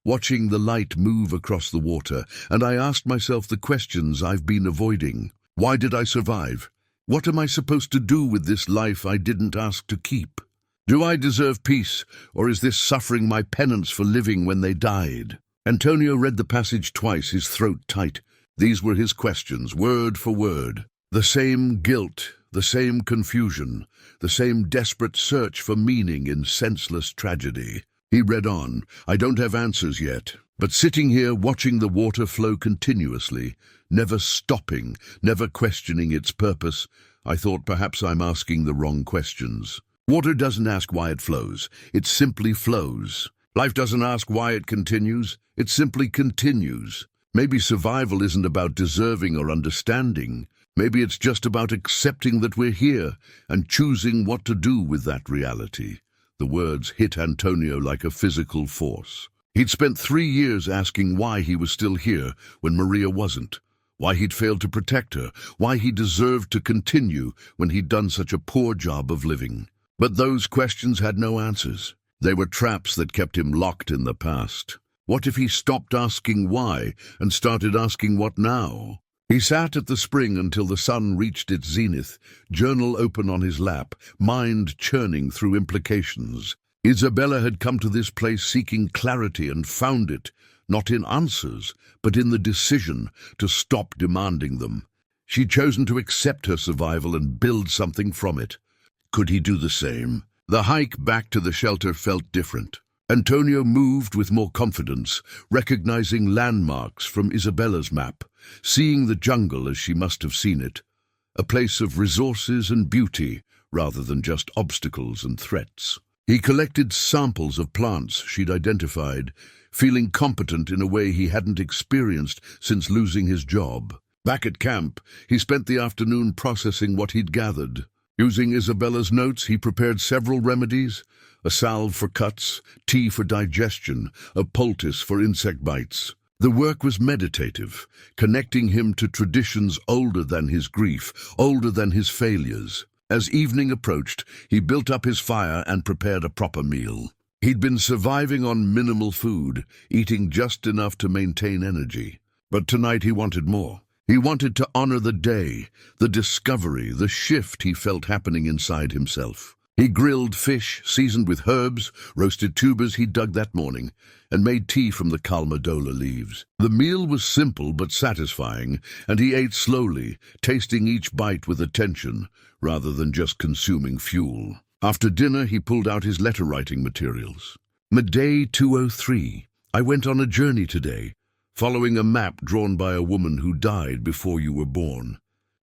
watching the light move across the water, and I asked myself the questions I've been avoiding. Why did I survive? What am I supposed to do with this life I didn't ask to keep? Do I deserve peace, or is this suffering my penance for living when they died? Antonio read the passage twice, his throat tight. These were his questions, word for word. The same guilt, the same confusion, the same desperate search for meaning in senseless tragedy. He read on. I don't have answers yet, but sitting here watching the water flow continuously, never stopping, never questioning its purpose, I thought perhaps I'm asking the wrong questions. Water doesn't ask why it flows, it simply flows. Life doesn't ask why it continues, it simply continues. Maybe survival isn't about deserving or understanding. Maybe it's just about accepting that we're here and choosing what to do with that reality. The words hit Antonio like a physical force. He'd spent 3 years asking why he was still here when Maria wasn't, why he'd failed to protect her, why he deserved to continue when he'd done such a poor job of living. But those questions had no answers. They were traps that kept him locked in the past. What if he stopped asking why and started asking what now? He sat at the spring until the sun reached its zenith, journal open on his lap, mind churning through implications. Isabella had come to this place seeking clarity and found it, not in answers, but in the decision to stop demanding them. She'd chosen to accept her survival and build something from it. Could he do the same? The hike back to the shelter felt different. Antonio moved with more confidence, recognizing landmarks from Isabella's map, seeing the jungle as she must have seen it, a place of resources and beauty rather than just obstacles and threats. He collected samples of plants she'd identified, feeling competent in a way he hadn't experienced since losing his job. Back at camp, he spent the afternoon processing what he'd gathered. Using Isabella's notes, he prepared several remedies: a salve for cuts, tea for digestion, a poultice for insect bites. The work was meditative, connecting him to traditions older than his grief, older than his failures. As evening approached, he built up his fire and prepared a proper meal. He'd been surviving on minimal food, eating just enough to maintain energy. But tonight he wanted more. He wanted to honor the day, the discovery, the shift he felt happening inside himself. He grilled fish, seasoned with herbs, roasted tubers he'd dug that morning, and made tea from the calmadola leaves. The meal was simple but satisfying, and he ate slowly, tasting each bite with attention, rather than just consuming fuel. After dinner, he pulled out his letter-writing materials. Day 203. I went on a journey today, following a map drawn by a woman who died before you were born.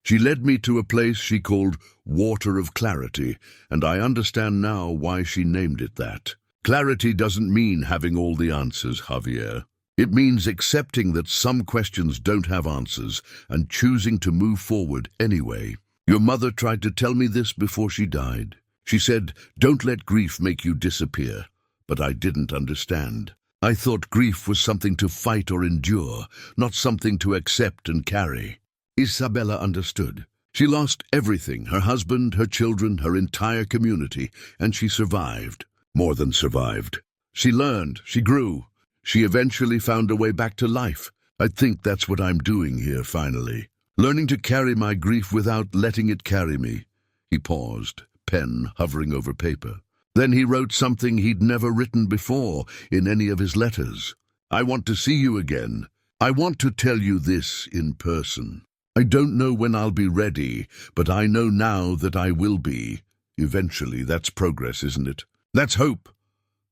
She led me to a place she called Water of Clarity, and I understand now why she named it that. Clarity doesn't mean having all the answers, Javier. It means accepting that some questions don't have answers and choosing to move forward anyway. Your mother tried to tell me this before she died. She said, "Don't let grief make you disappear." But I didn't understand. I thought grief was something to fight or endure, not something to accept and carry. Isabella understood. She lost everything, her husband, her children, her entire community, and she survived. More than survived. She learned, she grew. She eventually found a way back to life. I think that's what I'm doing here, finally. Learning to carry my grief without letting it carry me. He paused, pen hovering over paper. Then he wrote something he'd never written before in any of his letters. I want to see you again. I want to tell you this in person. I don't know when I'll be ready, but I know now that I will be. Eventually, that's progress, isn't it? That's hope.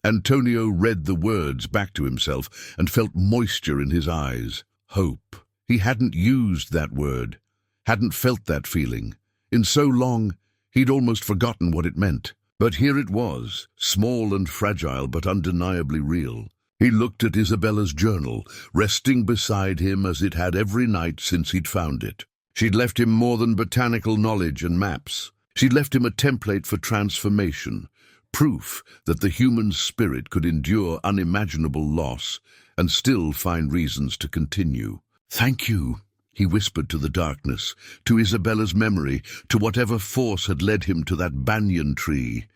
Antonio read the words back to himself and felt moisture in his eyes. Hope. He hadn't used that word, hadn't felt that feeling. In so long, he'd almost forgotten what it meant. But here it was, small and fragile but undeniably real. He looked at Isabella's journal, resting beside him as it had every night since he'd found it. She'd left him more than botanical knowledge and maps. She'd left him a template for transformation, proof that the human spirit could endure unimaginable loss and still find reasons to continue. Thank you, he whispered to the darkness, to Isabella's memory, to whatever force had led him to that banyan tree,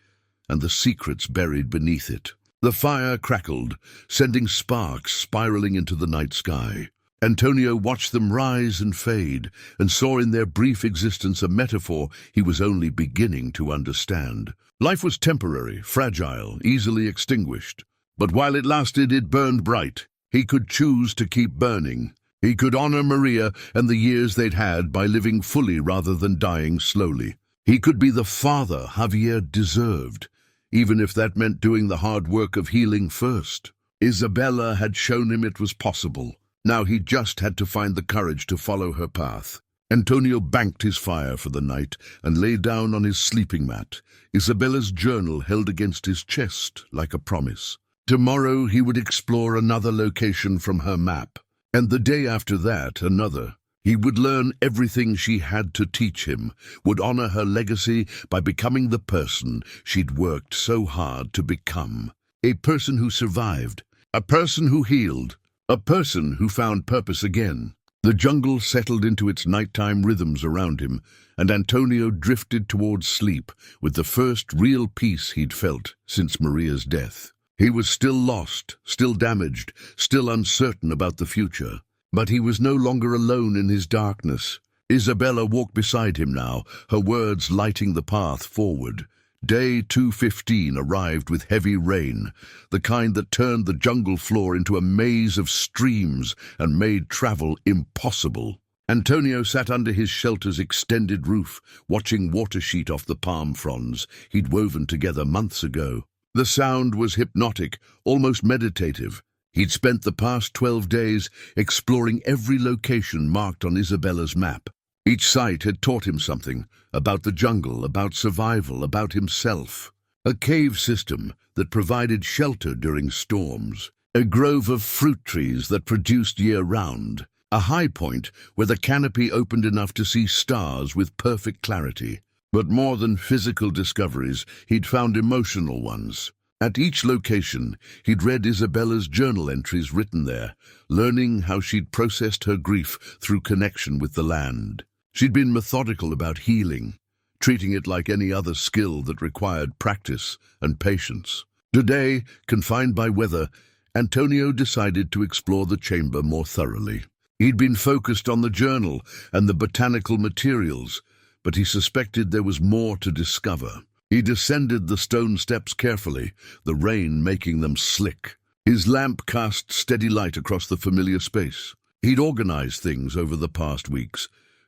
and the secrets buried beneath it. The fire crackled, sending sparks spiraling into the night sky. Antonio watched them rise and fade, and saw in their brief existence a metaphor he was only beginning to understand. Life was temporary, fragile, easily extinguished. But while it lasted, it burned bright. He could choose to keep burning. He could honor Maria and the years they'd had by living fully rather than dying slowly. He could be the father Javier deserved, even if that meant doing the hard work of healing first. Isabella had shown him it was possible. Now he just had to find the courage to follow her path. Antonio banked his fire for the night and lay down on his sleeping mat, Isabella's journal held against his chest like a promise. Tomorrow he would explore another location from her map, and the day after that another. He would learn everything she had to teach him, would honor her legacy by becoming the person she'd worked so hard to become. A person who survived, a person who healed, a person who found purpose again. The jungle settled into its nighttime rhythms around him, and Antonio drifted towards sleep with the first real peace he'd felt since Maria's death. He was still lost, still damaged, still uncertain about the future. But he was no longer alone in his darkness. Isabella walked beside him now, her words lighting the path forward. Day 215 arrived with heavy rain, the kind that turned the jungle floor into a maze of streams and made travel impossible. Antonio sat under his shelter's extended roof, watching water sheet off the palm fronds he'd woven together months ago. The sound was hypnotic, almost meditative. He'd spent the past 12 days exploring every location marked on Isabella's map. Each site had taught him something about the jungle, about survival, about himself. A cave system that provided shelter during storms. A grove of fruit trees that produced year-round. A high point where the canopy opened enough to see stars with perfect clarity. But more than physical discoveries, he'd found emotional ones. At each location, he'd read Isabella's journal entries written there, learning how she'd processed her grief through connection with the land. She'd been methodical about healing, treating it like any other skill that required practice and patience. Today, confined by weather, Antonio decided to explore the chamber more thoroughly. He'd been focused on the journal and the botanical materials, but he suspected there was more to discover. He descended the stone steps carefully, the rain making them slick. His lamp cast steady light across the familiar space. He'd organized things over the past weeks,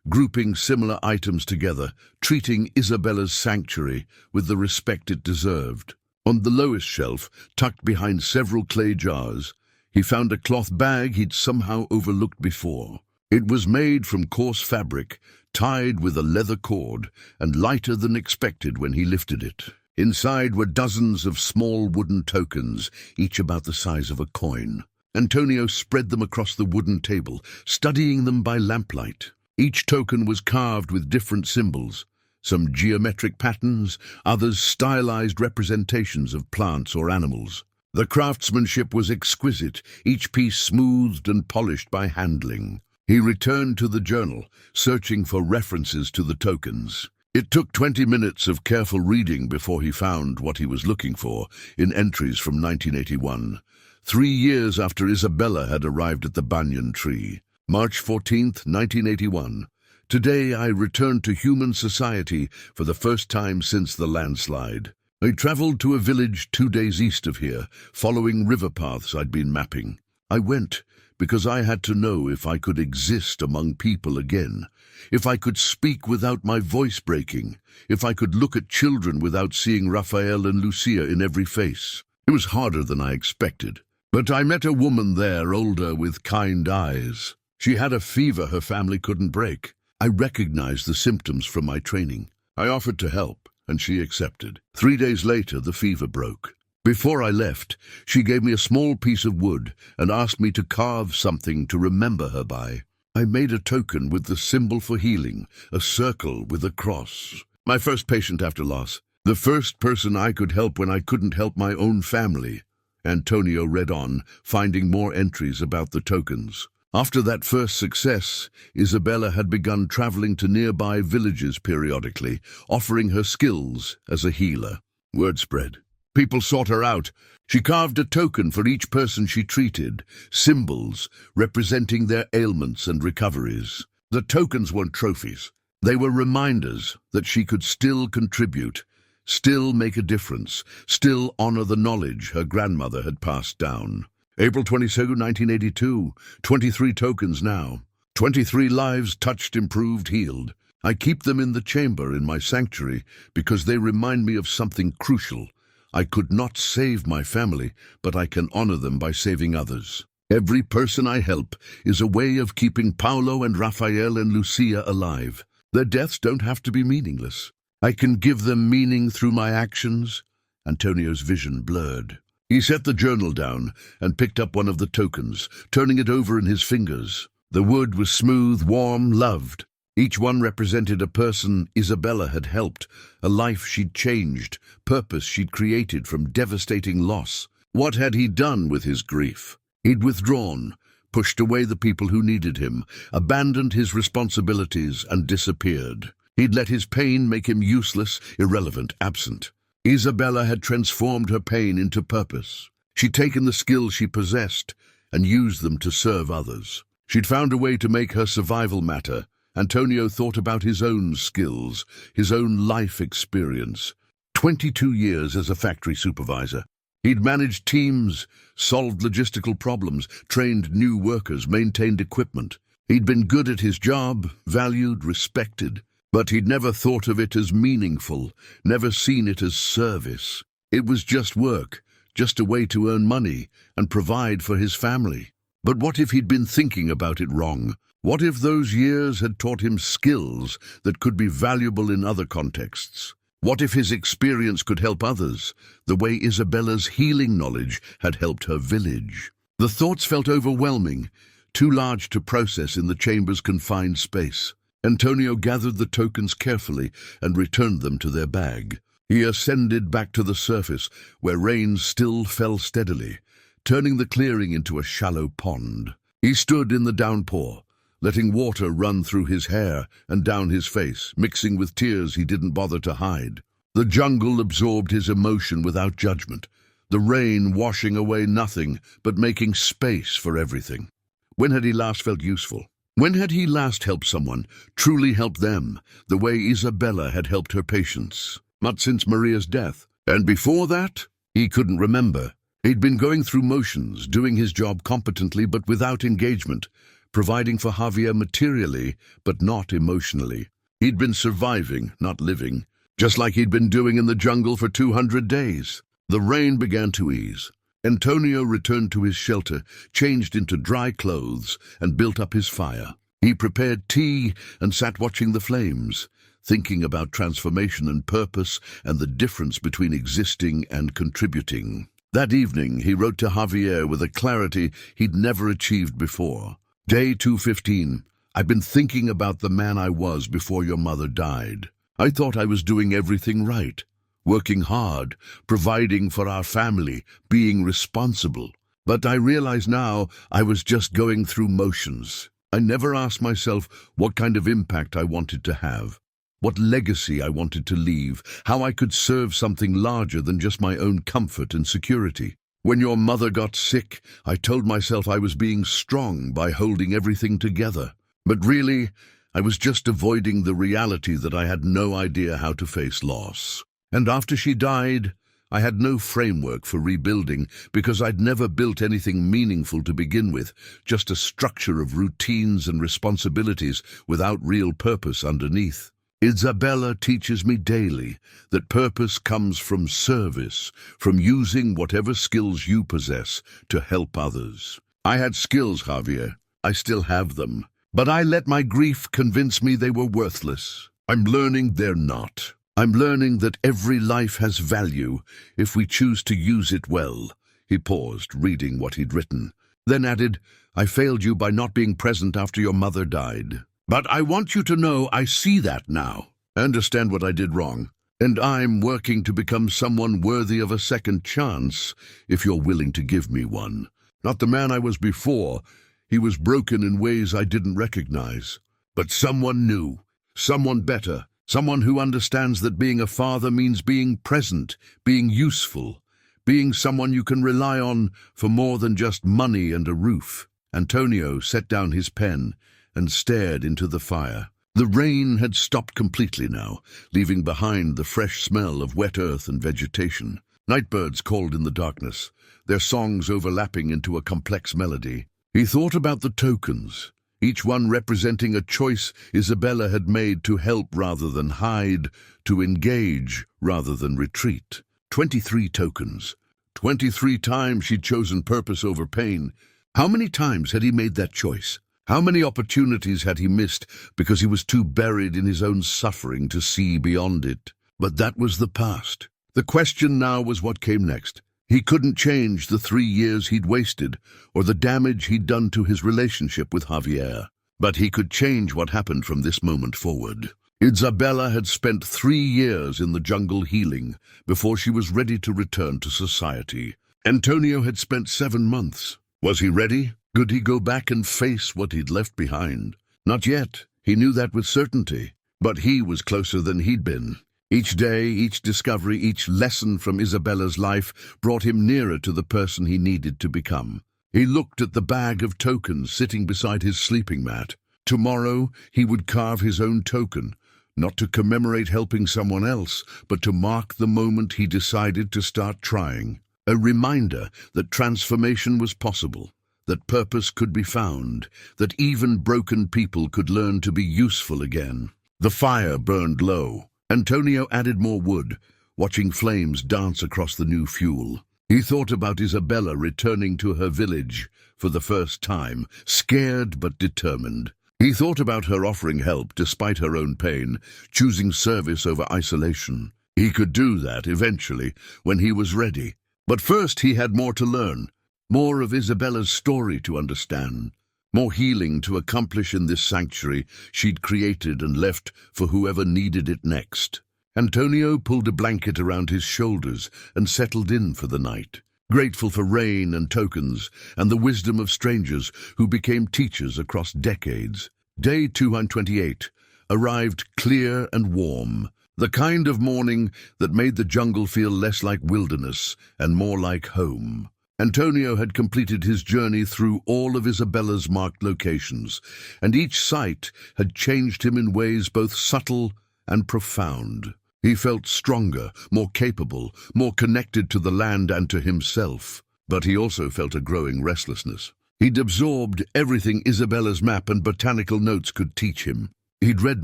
grouping similar items together, treating Isabella's sanctuary with the respect it deserved. On the lowest shelf, tucked behind several clay jars, he found a cloth bag he'd somehow overlooked before. It was made from coarse fabric, tied with a leather cord, and lighter than expected when he lifted it. Inside were dozens of small wooden tokens, each about the size of a coin. Antonio spread them across the wooden table, studying them by lamplight. Each token was carved with different symbols, some geometric patterns, others stylized representations of plants or animals. The craftsmanship was exquisite, each piece smoothed and polished by handling. He returned to the journal, searching for references to the tokens. It took 20 minutes of careful reading before he found what he was looking for in entries from 1981, 3 years after Isabella had arrived at the banyan tree. March 14th, 1981. Today I returned to human society for the first time since the landslide. I traveled to a village 2 days east of here, following river paths I'd been mapping. I went because I had to know if I could exist among people again, if I could speak without my voice breaking, if I could look at children without seeing Raphael and Lucia in every face. It was harder than I expected, but I met a woman there, older, with kind eyes. She had a fever her family couldn't break. I recognized the symptoms from my training. I offered to help, and she accepted. 3 days later, the fever broke. Before I left, she gave me a small piece of wood and asked me to carve something to remember her by. I made a token with the symbol for healing, a circle with a cross. My first patient after loss. The first person I could help when I couldn't help my own family. Antonio read on, finding more entries about the tokens. After that first success, Isabella had begun traveling to nearby villages periodically, offering her skills as a healer. Word spread. People sought her out. She carved a token for each person she treated, symbols representing their ailments and recoveries. The tokens weren't trophies. They were reminders that she could still contribute, still make a difference, still honor the knowledge her grandmother had passed down. April 22, 1982, 23 tokens now. 23 lives touched, improved, healed. I keep them in the chamber in my sanctuary because they remind me of something crucial. I could not save my family, but I can honor them by saving others. Every person I help is a way of keeping Paolo and Raphael and Lucia alive. Their deaths don't have to be meaningless. I can give them meaning through my actions. Antonio's vision blurred. He set the journal down and picked up one of the tokens, turning it over in his fingers. The wood was smooth, warm, loved. Each one represented a person Isabella had helped, a life she'd changed, purpose she'd created from devastating loss. What had he done with his grief? He'd withdrawn, pushed away the people who needed him, abandoned his responsibilities, and disappeared. He'd let his pain make him useless, irrelevant, absent. Isabella had transformed her pain into purpose. She'd taken the skills she possessed and used them to serve others. She'd found a way to make her survival matter. Antonio thought about his own skills, his own life experience. 22 years as a factory supervisor. He'd managed teams, solved logistical problems, trained new workers, maintained equipment. He'd been good at his job, valued, respected, but he'd never thought of it as meaningful, never seen it as service. It was just work, just a way to earn money and provide for his family. But what if he'd been thinking about it wrong? What if those years had taught him skills that could be valuable in other contexts? What if his experience could help others, the way Isabella's healing knowledge had helped her village? The thoughts felt overwhelming, too large to process in the chamber's confined space. Antonio gathered the tokens carefully and returned them to their bag. He ascended back to the surface, where rain still fell steadily, turning the clearing into a shallow pond. He stood in the downpour, letting water run through his hair and down his face, mixing with tears he didn't bother to hide. The jungle absorbed his emotion without judgment, the rain washing away nothing but making space for everything. When had he last felt useful? When had he last helped someone, truly helped them, the way Isabella had helped her patients? Not since Maria's death. And before that, he couldn't remember. He'd been going through motions, doing his job competently but without engagement, providing for Javier materially, but not emotionally. He'd been surviving, not living, just like he'd been doing in the jungle for 200 days. The rain began to ease. Antonio returned to his shelter, changed into dry clothes, and built up his fire. He prepared tea and sat watching the flames, thinking about transformation and purpose and the difference between existing and contributing. That evening, he wrote to Javier with a clarity he'd never achieved before. Day 215. I've been thinking about the man I was before your mother died. I thought I was doing everything right. working hard, providing for our family, being responsible. But I realize now I was just going through motions. I never asked myself what kind of impact I wanted to have, what legacy I wanted to leave, how I could serve something larger than just my own comfort and security. When your mother got sick, I told myself I was being strong by holding everything together. But really, I was just avoiding the reality that I had no idea how to face loss. And after she died, I had no framework for rebuilding because I'd never built anything meaningful to begin with, just a structure of routines and responsibilities without real purpose underneath. Isabella teaches me daily that purpose comes from service, from using whatever skills you possess to help others. I had skills, Javier. I still have them. But I let my grief convince me they were worthless. I'm learning they're not. I'm learning that every life has value if we choose to use it well. He paused, reading what he'd written, then added, I failed you by not being present after your mother died. But I want you to know I see that now. I understand what I did wrong. And I'm working to become someone worthy of a second chance, if you're willing to give me one. Not the man I was before. He was broken in ways I didn't recognize. But someone new, someone better. Someone who understands that being a father means being present, being useful, being someone you can rely on for more than just money and a roof. Antonio set down his pen and stared into the fire. The rain had stopped completely now, leaving behind the fresh smell of wet earth and vegetation. Nightbirds called in the darkness, their songs overlapping into a complex melody. He thought about the tokens, each one representing a choice Isabella had made to help rather than hide, to engage rather than retreat. 23 tokens. 23 times she'd chosen purpose over pain. How many times had he made that choice? How many opportunities had he missed because he was too buried in his own suffering to see beyond it? But that was the past. The question now was what came next. He couldn't change the 3 years he'd wasted or the damage he'd done to his relationship with Javier. But he could change what happened from this moment forward. Isabella had spent 3 years in the jungle healing before she was ready to return to society. Antonio had spent 7 months. Was he ready? Could he go back and face what he'd left behind? Not yet. He knew that with certainty. But he was closer than he'd been. Each day, each discovery, each lesson from Isabella's life brought him nearer to the person he needed to become. He looked at the bag of tokens sitting beside his sleeping mat. Tomorrow, he would carve his own token, not to commemorate helping someone else, but to mark the moment he decided to start trying. A reminder that transformation was possible, that purpose could be found, that even broken people could learn to be useful again. The fire burned low. Antonio added more wood, watching flames dance across the new fuel. He thought about Isabella returning to her village for the first time, scared but determined. He thought about her offering help despite her own pain, choosing service over isolation. He could do that eventually, when he was ready. But first he had more to learn, more of Isabella's story to understand, more healing to accomplish in this sanctuary she'd created and left for whoever needed it next. Antonio pulled a blanket around his shoulders and settled in for the night, grateful for rain and tokens and the wisdom of strangers who became teachers across decades. Day 228 arrived clear and warm, the kind of morning that made the jungle feel less like wilderness and more like home. Antonio had completed his journey through all of Isabella's marked locations, and each site had changed him in ways both subtle and profound. He felt stronger, more capable, more connected to the land and to himself. But he also felt a growing restlessness. He'd absorbed everything Isabella's map and botanical notes could teach him. He'd read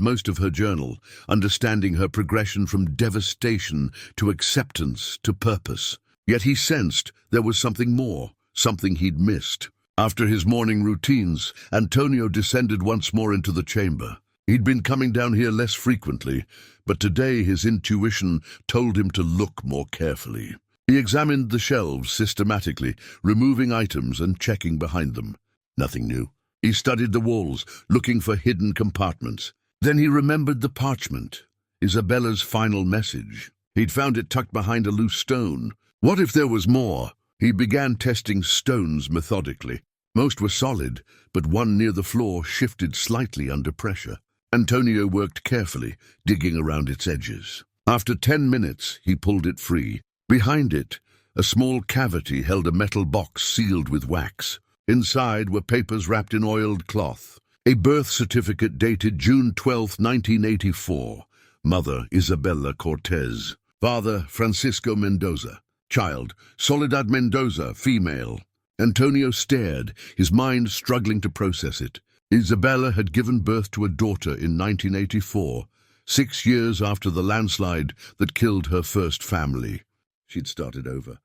most of her journal, understanding her progression from devastation to acceptance to purpose. Yet he sensed there was something more, something he'd missed. After his morning routines, Antonio descended once more into the chamber. He'd been coming down here less frequently, but today his intuition told him to look more carefully. He examined the shelves systematically, removing items and checking behind them. Nothing new. He studied the walls, looking for hidden compartments. Then he remembered the parchment, Isabella's final message. He'd found it tucked behind a loose stone. What if there was more? He began testing stones methodically. Most were solid, but one near the floor shifted slightly under pressure. Antonio worked carefully, digging around its edges. After 10 minutes, he pulled it free. Behind it, a small cavity held a metal box sealed with wax. Inside were papers wrapped in oiled cloth. A birth certificate dated June 12, 1984. Mother, Isabella Cortez. Father, Francisco Mendoza. Child, Soledad Mendoza, female. Antonio stared, his mind struggling to process it. Isabella had given birth to a daughter in 1984, 6 years after the landslide that killed her first family. She'd started over.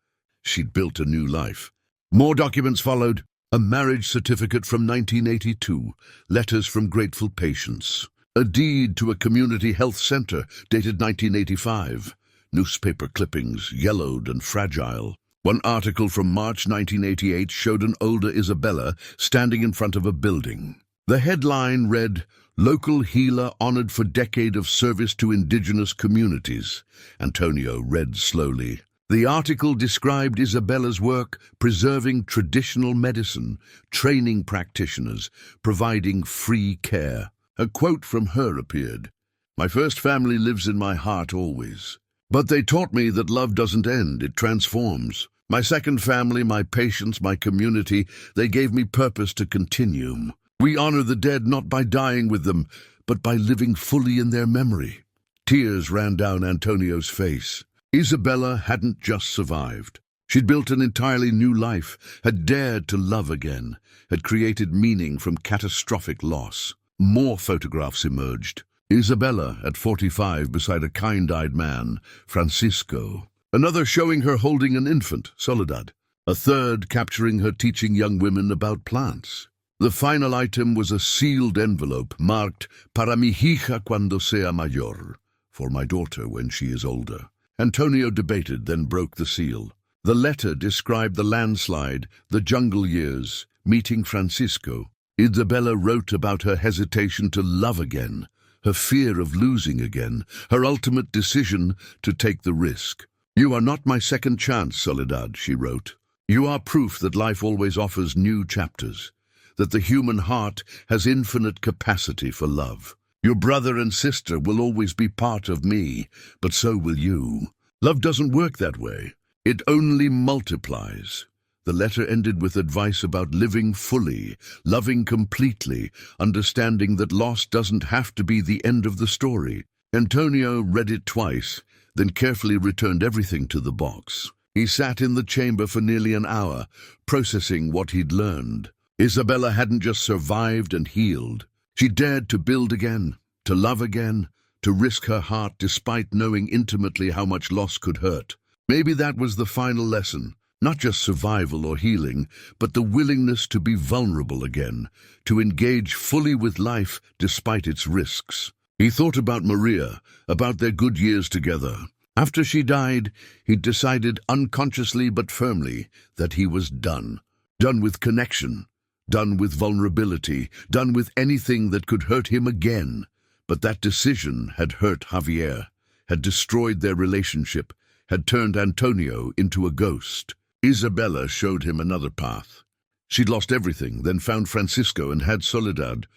She'd built a new life. More documents followed. A marriage certificate from 1982, letters from grateful patients. A deed to a community health center dated 1985. Newspaper clippings, yellowed and fragile. One article from March 1988 showed an older Isabella standing in front of a building. The headline read, "Local healer honored for decade of service to indigenous communities." Antonio read slowly. The article described Isabella's work preserving traditional medicine, training practitioners, providing free care. A quote from her appeared. "My first family lives in my heart always. But they taught me that love doesn't end, it transforms. My second family, my patients, my community, they gave me purpose to continue. We honor the dead not by dying with them, but by living fully in their memory." Tears ran down Antonio's face. Isabella hadn't just survived. She'd built an entirely new life, had dared to love again, had created meaning from catastrophic loss. More photographs emerged. Isabella at 45 beside a kind-eyed man, Francisco. Another showing her holding an infant, Soledad. A third capturing her teaching young women about plants. The final item was a sealed envelope marked "Para mi hija cuando sea mayor," for my daughter when she is older. Antonio debated, then broke the seal. The letter described the landslide, the jungle years, meeting Francisco. Isabella wrote about her hesitation to love again, her fear of losing again, her ultimate decision to take the risk. "You are not my second chance, Soledad," she wrote. "You are proof that life always offers new chapters, that the human heart has infinite capacity for love. Your brother and sister will always be part of me, but so will you. Love doesn't work that way. It only multiplies." The letter ended with advice about living fully, loving completely, understanding that loss doesn't have to be the end of the story. Antonio read it twice, then carefully returned everything to the box. He sat in the chamber for nearly an hour, processing what he'd learned. Isabella hadn't just survived and healed. She dared to build again, to love again, to risk her heart despite knowing intimately how much loss could hurt. Maybe that was the final lesson. Not just survival or healing, but the willingness to be vulnerable again, to engage fully with life despite its risks. He thought about Maria, about their good years together. After she died, he'd decided unconsciously but firmly that he was done. Done with connection, done with vulnerability, done with anything that could hurt him again. But that decision had hurt Javier, had destroyed their relationship, had turned Antonio into a ghost. Isabella showed him another path. She'd lost everything, then found Francisco and had Soledad.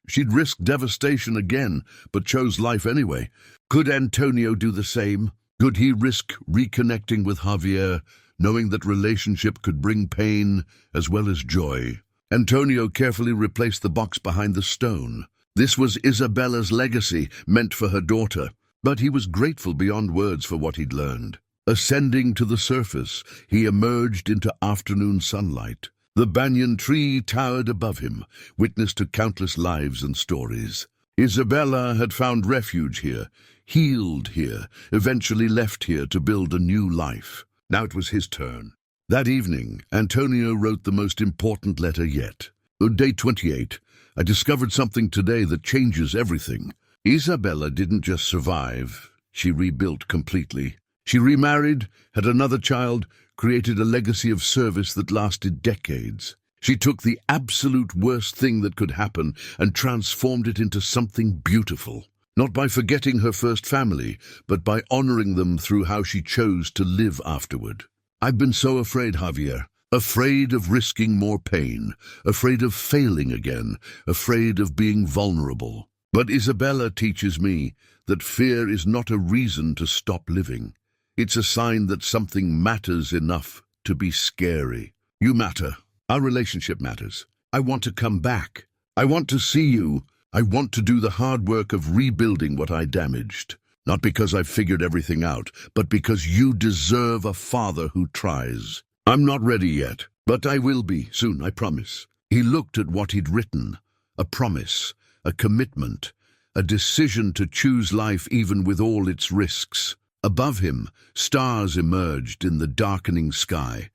She'd risked devastation again, but chose life anyway. Could Antonio do the same? Could he risk reconnecting with Javier, knowing that relationship could bring pain as well as joy? Antonio carefully replaced the box behind the stone. This was Isabella's legacy, meant for her daughter. But he was grateful beyond words for what he'd learned. Ascending to the surface, he emerged into afternoon sunlight. The banyan tree towered above him, witness to countless lives and stories. Isabella had found refuge here, healed here, eventually left here to build a new life. Now it was his turn. That evening, Antonio wrote the most important letter yet. Day 28. I discovered something today that changes everything. Isabella didn't just survive, she rebuilt completely. She remarried, had another child, created a legacy of service that lasted decades. She took the absolute worst thing that could happen and transformed it into something beautiful. not by forgetting her first family, but by honoring them through how she chose to live afterward. I've been so afraid, Javier. Afraid of risking more pain, afraid of failing again, afraid of being vulnerable. But Isabella teaches me that fear is not a reason to stop living. It's a sign that something matters enough to be scary. You matter. Our relationship matters. I want to come back. I want to see you. I want to do the hard work of rebuilding what I damaged. Not because I've figured everything out, but because you deserve a father who tries. I'm not ready yet, but I will be soon, I promise. He looked at what he'd written. A promise, a commitment, a decision to choose life even with all its risks. Above him, stars emerged in the darkening sky.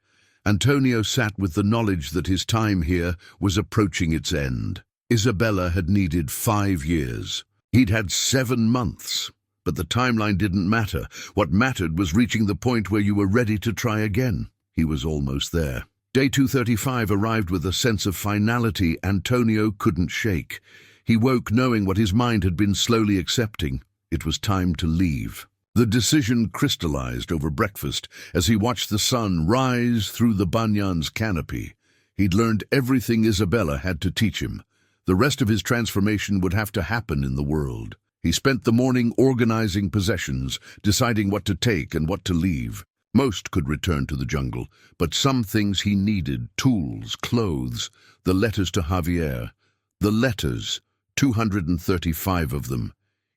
Antonio sat with the knowledge that his time here was approaching its end. Isabella had needed 5 years. He'd had 7 months. But the timeline didn't matter. What mattered was reaching the point where you were ready to try again. He was almost there. Day 235 arrived with a sense of finality Antonio couldn't shake. He woke knowing what his mind had been slowly accepting. It was time to leave. The decision crystallized over breakfast as he watched the sun rise through the banyan's canopy. He'd learned everything Isabella had to teach him. The rest of his transformation would have to happen in the world. He spent the morning organizing possessions, deciding what to take and what to leave. Most could return to the jungle, but some things he needed: tools, clothes, the letters to Javier. The letters, 235 of them.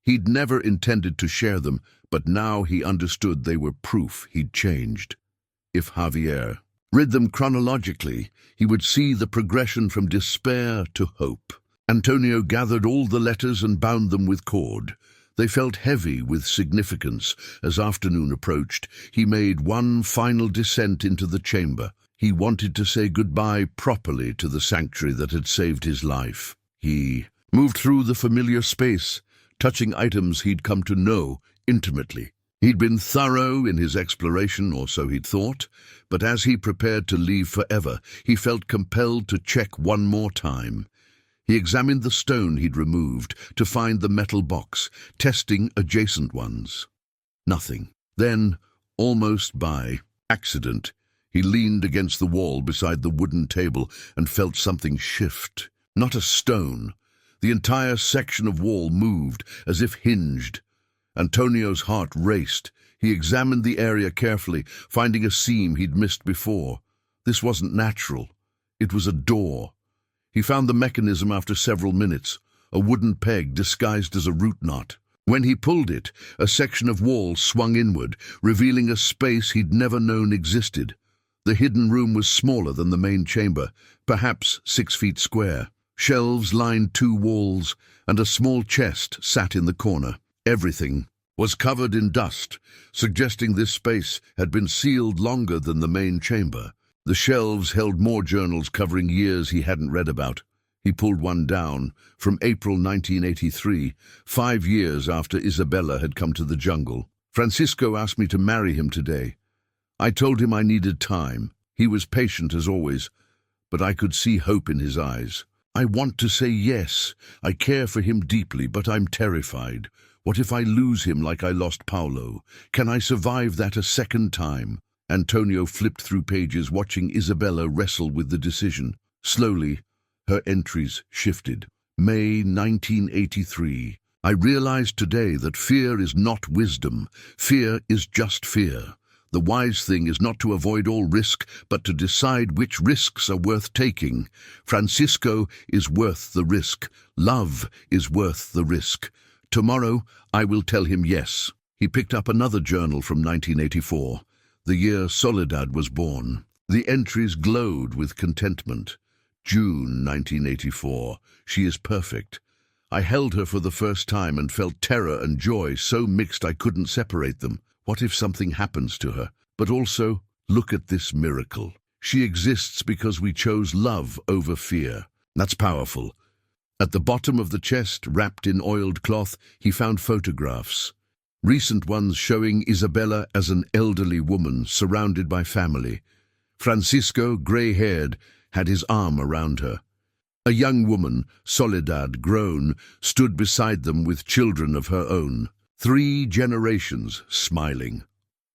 He'd never intended to share them, but now he understood they were proof he'd changed. If Javier read them chronologically, he would see the progression from despair to hope. Antonio gathered all the letters and bound them with cord. They felt heavy with significance. As afternoon approached, he made one final descent into the chamber. He wanted to say goodbye properly to the sanctuary that had saved his life. He moved through the familiar space, touching items he'd come to know intimately. He'd been thorough in his exploration, or so he'd thought, but as he prepared to leave forever, he felt compelled to check one more time. He examined the stone he'd removed to find the metal box, testing adjacent ones. Nothing. Then, almost by accident, he leaned against the wall beside the wooden table and felt something shift. Not a stone. The entire section of wall moved, as if hinged. Antonio's heart raced. He examined the area carefully, finding a seam he'd missed before. This wasn't natural. It was a door. He found the mechanism after several minutes, a wooden peg disguised as a root knot. When he pulled it, a section of wall swung inward, revealing a space he'd never known existed. The hidden room was smaller than the main chamber, perhaps 6 feet square. Shelves lined 2 walls, and a small chest sat in the corner. Everything was covered in dust, suggesting this space had been sealed longer than the main chamber. The shelves held more journals covering years he hadn't read about. He pulled one down, from April 1983, 5 years after Isabella had come to the jungle. Francisco asked me to marry him today. I told him I needed time. He was patient as always, but I could see hope in his eyes. I want to say yes. I care for him deeply, but I'm terrified. What if I lose him like I lost Paulo? Can I survive that a second time? Antonio flipped through pages, watching Isabella wrestle with the decision. Slowly, her entries shifted. May 1983. I realized today that fear is not wisdom. Fear is just fear. The wise thing is not to avoid all risk, but to decide which risks are worth taking. Francisco is worth the risk. Love is worth the risk. Tomorrow, I will tell him yes. He picked up another journal from 1984. The year Soledad was born. The entries glowed with contentment. June 1984. She is perfect. I held her for the first time and felt terror and joy so mixed I couldn't separate them. What if something happens to her? But also, look at this miracle. She exists because we chose love over fear. That's powerful. At the bottom of the chest, wrapped in oiled cloth, he found photographs. Recent ones showing Isabella as an elderly woman surrounded by family. Francisco, grey-haired, had his arm around her. A young woman, Soledad, grown, stood beside them with children of her own. 3 generations smiling.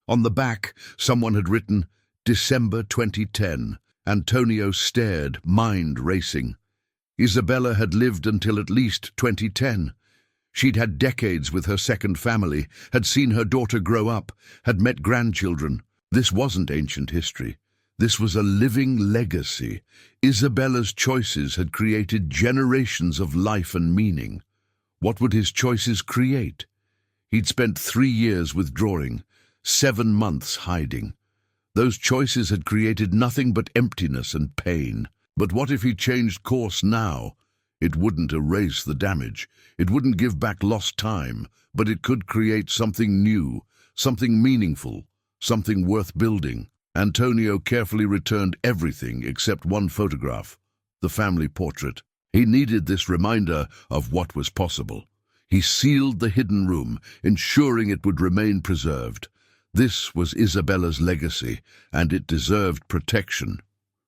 On the back, someone had written, December 2010. Antonio stared, mind racing. Isabella had lived until at least 2010. She'd had decades with her second family, had seen her daughter grow up, had met grandchildren. This wasn't ancient history. This was a living legacy. Isabella's choices had created generations of life and meaning. What would his choices create? He'd spent 3 years withdrawing, 7 months hiding. Those choices had created nothing but emptiness and pain. But what if he changed course now? It wouldn't erase the damage. It wouldn't give back lost time, but it could create something new, something meaningful, something worth building. Antonio carefully returned everything except one photograph, the family portrait. He needed this reminder of what was possible. He sealed the hidden room, ensuring it would remain preserved. This was Isabella's legacy, and it deserved protection.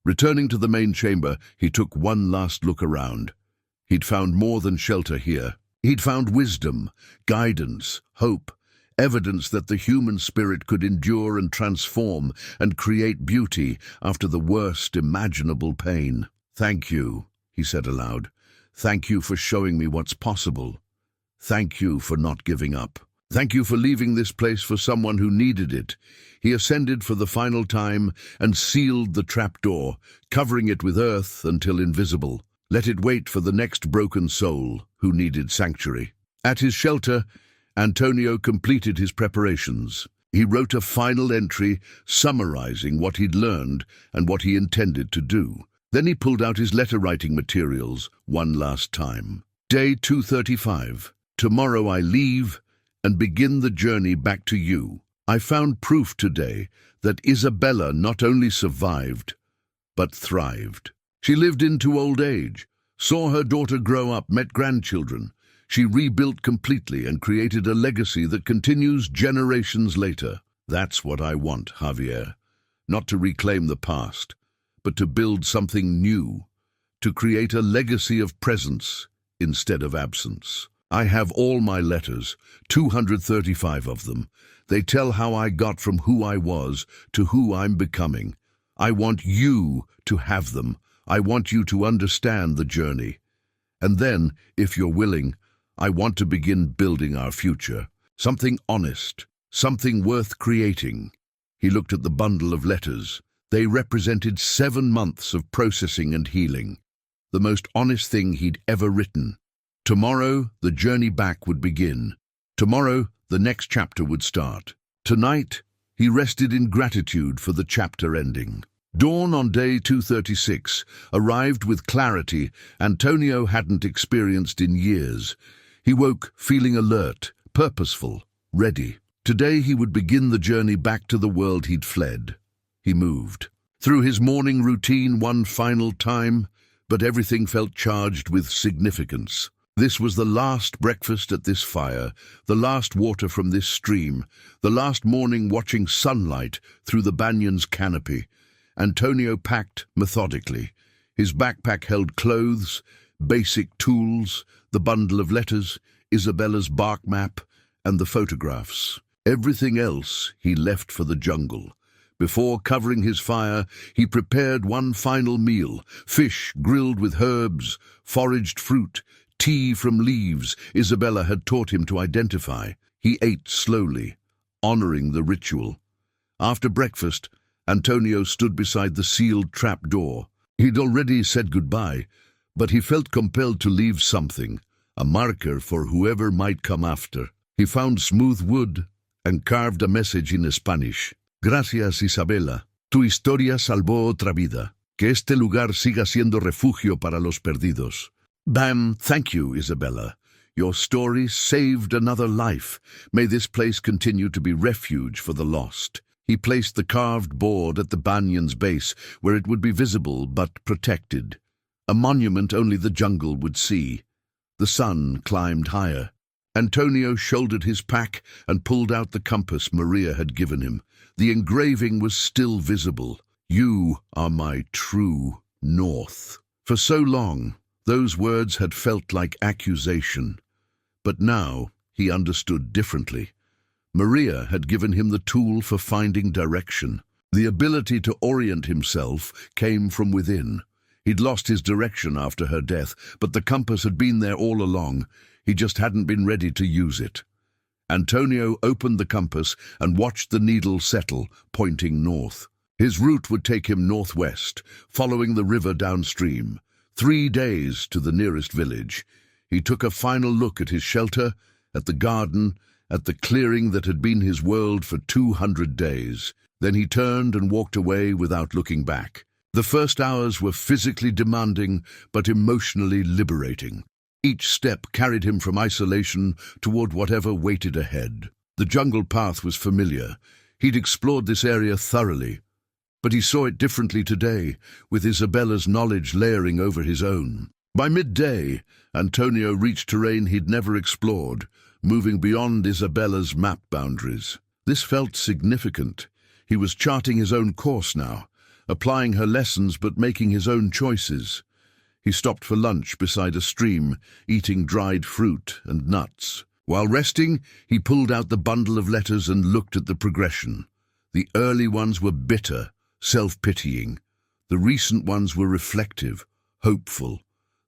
Returning to the main chamber, he took one last look around. He'd found more than shelter here. He'd found wisdom, guidance, hope, evidence that the human spirit could endure and transform and create beauty after the worst imaginable pain. "Thank you," he said aloud. "Thank you for showing me what's possible. Thank you for not giving up. Thank you for leaving this place for someone who needed it." He ascended for the final time and sealed the trapdoor, covering it with earth until invisible. Let it wait for the next broken soul who needed sanctuary. At his shelter, Antonio completed his preparations. He wrote a final entry summarizing what he'd learned and what he intended to do. Then he pulled out his letter-writing materials one last time. Day 235. Tomorrow I leave and begin the journey back to you. I found proof today that Isabella not only survived, but thrived. She lived into old age, saw her daughter grow up, met grandchildren. She rebuilt completely and created a legacy that continues generations later. That's what I want, Javier. Not to reclaim the past, but to build something new, to create a legacy of presence instead of absence. I have all my letters, 235 of them. They tell how I got from who I was to who I'm becoming. I want you to have them. I want you to understand the journey. And then, if you're willing, I want to begin building our future. Something honest, something worth creating. He looked at the bundle of letters. They represented 7 months of processing and healing. The most honest thing he'd ever written. Tomorrow, the journey back would begin. Tomorrow, the next chapter would start. Tonight, he rested in gratitude for the chapter ending. Dawn on day 236 arrived with clarity Antonio hadn't experienced in years. He woke feeling alert, purposeful, ready. Today he would begin the journey back to the world he'd fled. He moved through his morning routine one final time, but everything felt charged with significance. This was the last breakfast at this fire, the last water from this stream, the last morning watching sunlight through the banyan's canopy. Antonio packed methodically. His backpack held clothes, basic tools, the bundle of letters, Isabella's bark map, and the photographs. Everything else he left for the jungle. Before covering his fire, he prepared one final meal: fish grilled with herbs, foraged fruit, tea from leaves Isabella had taught him to identify. He ate slowly, honoring the ritual. After breakfast, Antonio stood beside the sealed trap door. He'd already said goodbye, but he felt compelled to leave something, a marker for whoever might come after. He found smooth wood and carved a message in Spanish. Gracias, Isabella. Tu historia salvó otra vida. Que este lugar siga siendo refugio para los perdidos. Bam, thank you, Isabella. Your story saved another life. May this place continue to be refuge for the lost. He placed the carved board at the banyan's base, where it would be visible but protected. A monument only the jungle would see. The sun climbed higher. Antonio shouldered his pack and pulled out the compass Maria had given him. The engraving was still visible. You are my true north. For so long, Those words had felt like accusation, but now he understood differently. Maria had given him the tool for finding direction. The ability to orient himself came from within. He'd lost his direction after her death, but the compass had been there all along. He just hadn't been ready to use it. Antonio opened the compass and watched the needle settle, pointing north. His route would take him northwest, following the river downstream. 3 days to the nearest village. He took a final look at his shelter, at the garden, at the clearing that had been his world for 200 days. Then he turned and walked away without looking back. The first hours were physically demanding, but emotionally liberating. Each step carried him from isolation toward whatever waited ahead. The jungle path was familiar. He'd explored this area thoroughly. But he saw it differently today, with Isabella's knowledge layering over his own. By midday, Antonio reached terrain he'd never explored, moving beyond Isabella's map boundaries. This felt significant. He was charting his own course now, applying her lessons but making his own choices. He stopped for lunch beside a stream, eating dried fruit and nuts. While resting, he pulled out the bundle of letters and looked at the progression. The early ones were bitter, self-pitying. The recent ones were reflective, hopeful.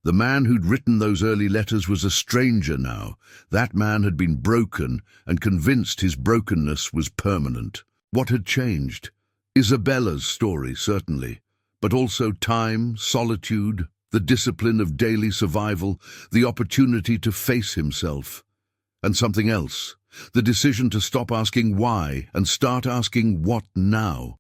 The man who'd written those early letters was a stranger now. That man had been broken and convinced his brokenness was permanent. What had changed? Isabella's story, certainly, but also time, solitude, the discipline of daily survival, the opportunity to face himself. And something else, the decision to stop asking why and start asking what now.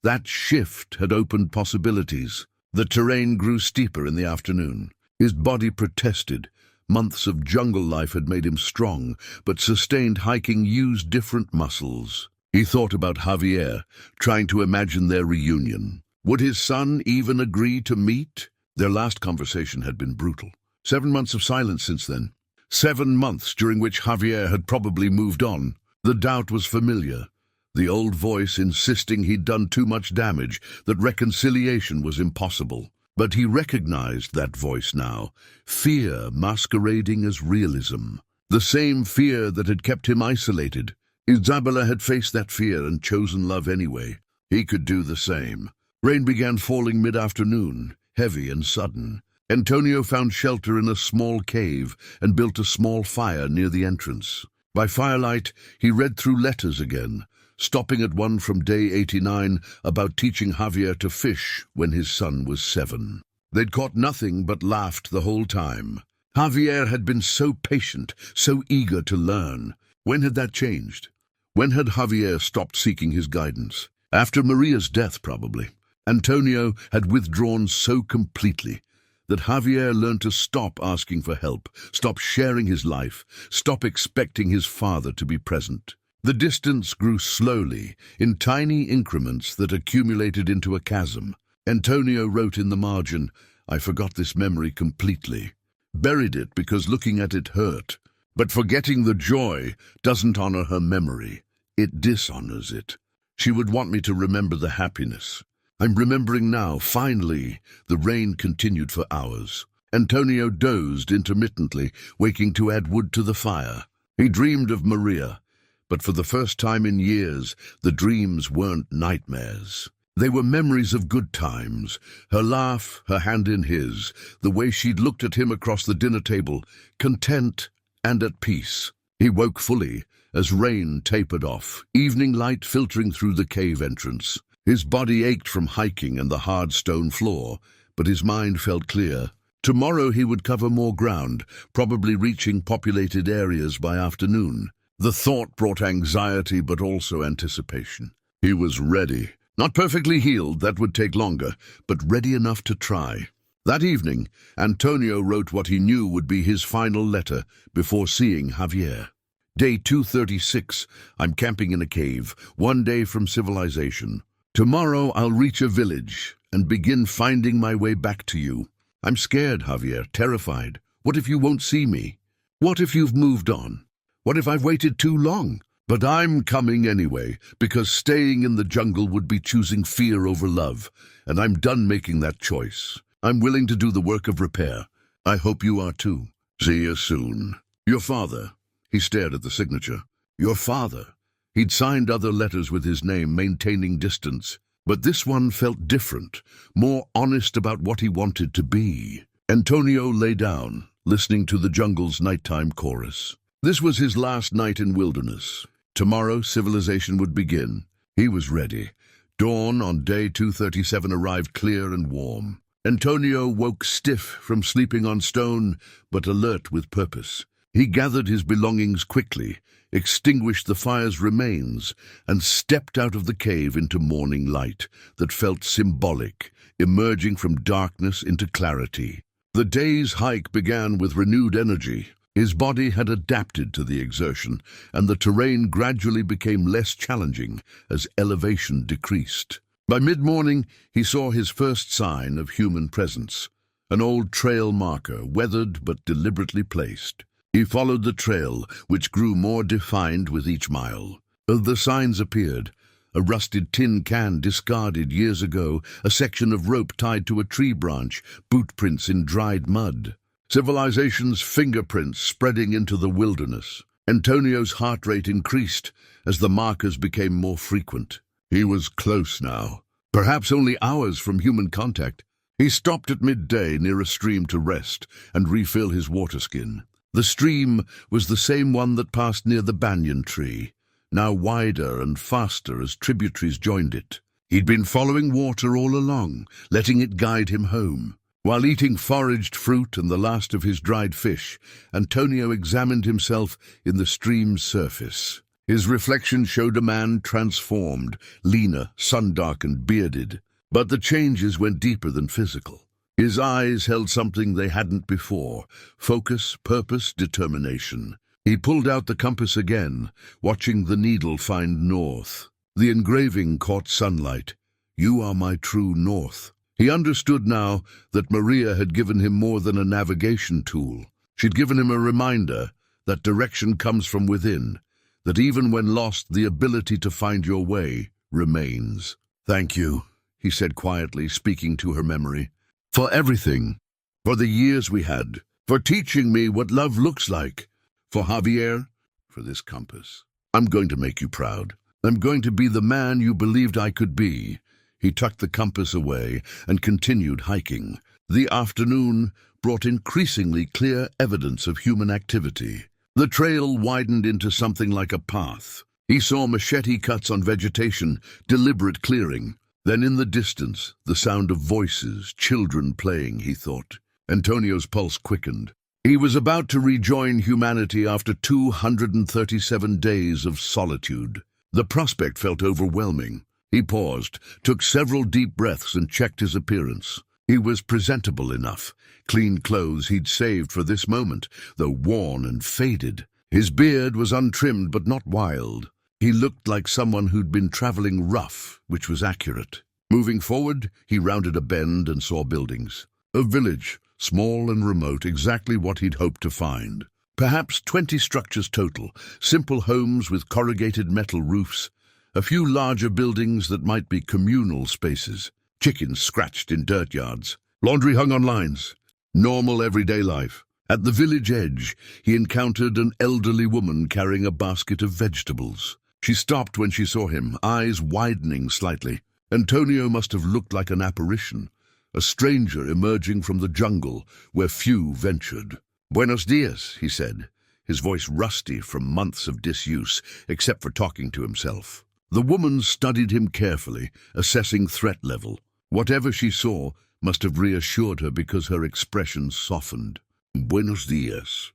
That shift had opened possibilities. The terrain grew steeper in the afternoon. His body protested. Months of jungle life had made him strong, but sustained hiking used different muscles. He thought about Javier, trying to imagine their reunion. Would his son even agree to meet? Their last conversation had been brutal. 7 months of silence since then. 7 months during which Javier had probably moved on. The doubt was familiar. The old voice insisting he'd done too much damage, that reconciliation was impossible. But he recognized that voice now, fear masquerading as realism. The same fear that had kept him isolated. Isabella had faced that fear and chosen love anyway. He could do the same. Rain began falling mid-afternoon, heavy and sudden. Antonio found shelter in a small cave and built a small fire near the entrance. By firelight, he read through letters again, stopping at one from day 89 about teaching Javier to fish when his son was 7. They'd caught nothing but laughed the whole time. Javier had been so patient, so eager to learn. When had that changed? When had Javier stopped seeking his guidance? After Maria's death, probably. Antonio had withdrawn so completely that Javier learned to stop asking for help, stop sharing his life, stop expecting his father to be present. The distance grew slowly, in tiny increments that accumulated into a chasm. Antonio wrote in the margin, "I forgot this memory completely." Buried it because looking at it hurt. But forgetting the joy doesn't honor her memory. It dishonors it. She would want me to remember the happiness. I'm remembering now, finally. The rain continued for hours. Antonio dozed intermittently, waking to add wood to the fire. He dreamed of Maria. But for the first time in years, the dreams weren't nightmares. They were memories of good times, her laugh, her hand in his, the way she'd looked at him across the dinner table, content and at peace. He woke fully, as rain tapered off, evening light filtering through the cave entrance. His body ached from hiking and the hard stone floor, but his mind felt clear. Tomorrow he would cover more ground, probably reaching populated areas by afternoon. The thought brought anxiety but also anticipation. He was ready. Not perfectly healed, that would take longer, but ready enough to try. That evening, Antonio wrote what he knew would be his final letter before seeing Javier. Day 236, I'm camping in a cave, 1 day from civilization. Tomorrow I'll reach a village and begin finding my way back to you. I'm scared, Javier, terrified. What if you won't see me? What if you've moved on? What if I've waited too long? But I'm coming anyway, because staying in the jungle would be choosing fear over love, and I'm done making that choice. I'm willing to do the work of repair, I hope you are too. See you soon. Your father. He stared at the signature. Your father. He'd signed other letters with his name, maintaining distance. But this one felt different, more honest about what he wanted to be. Antonio lay down, listening to the jungle's nighttime chorus. This was his last night in wilderness. Tomorrow, civilization would begin. He was ready. Dawn on day 237 arrived clear and warm. Antonio woke stiff from sleeping on stone, but alert with purpose. He gathered his belongings quickly, extinguished the fire's remains, and stepped out of the cave into morning light that felt symbolic, emerging from darkness into clarity. The day's hike began with renewed energy. His body had adapted to the exertion, and the terrain gradually became less challenging as elevation decreased. By mid-morning, he saw his first sign of human presence, an old trail marker, weathered but deliberately placed. He followed the trail, which grew more defined with each mile. The signs appeared: a rusted tin can discarded years ago, a section of rope tied to a tree branch, boot prints in dried mud. Civilization's fingerprints spreading into the wilderness. Antonio's heart rate increased as the markers became more frequent. He was close now, perhaps only hours from human contact. He stopped at midday near a stream to rest and refill his water skin. The stream was the same one that passed near the banyan tree, now wider and faster as tributaries joined it. He'd been following water all along, letting it guide him home. While eating foraged fruit and the last of his dried fish, Antonio examined himself in the stream's surface. His reflection showed a man transformed, leaner, sun-darkened, bearded. But the changes went deeper than physical. His eyes held something they hadn't before: focus, purpose, determination. He pulled out the compass again, watching the needle find north. The engraving caught sunlight. "You are my true north." He understood now that Maria had given him more than a navigation tool. She'd given him a reminder that direction comes from within, that even when lost, the ability to find your way remains. "Thank you," he said quietly, speaking to her memory, "for everything, for the years we had, for teaching me what love looks like, for Javier, for this compass. I'm going to make you proud. I'm going to be the man you believed I could be." He tucked the compass away and continued hiking. The afternoon brought increasingly clear evidence of human activity. The trail widened into something like a path. He saw machete cuts on vegetation, deliberate clearing. Then in the distance, the sound of voices, children playing, he thought. Antonio's pulse quickened. He was about to rejoin humanity after 237 days of solitude. The prospect felt overwhelming. He paused, took several deep breaths and checked his appearance. He was presentable enough. Clean clothes he'd saved for this moment, though worn and faded. His beard was untrimmed but not wild. He looked like someone who'd been traveling rough, which was accurate. Moving forward, he rounded a bend and saw buildings. A village, small and remote, exactly what he'd hoped to find. Perhaps 20 structures total, simple homes with corrugated metal roofs, a few larger buildings that might be communal spaces, chickens scratched in dirt yards, laundry hung on lines. Normal everyday life. At the village edge, he encountered an elderly woman carrying a basket of vegetables. She stopped when she saw him, eyes widening slightly. Antonio must have looked like an apparition, a stranger emerging from the jungle where few ventured. "Buenos dias," he said, his voice rusty from months of disuse, except for talking to himself. The woman studied him carefully, assessing threat level. Whatever she saw must have reassured her because her expression softened. "Buenos dias.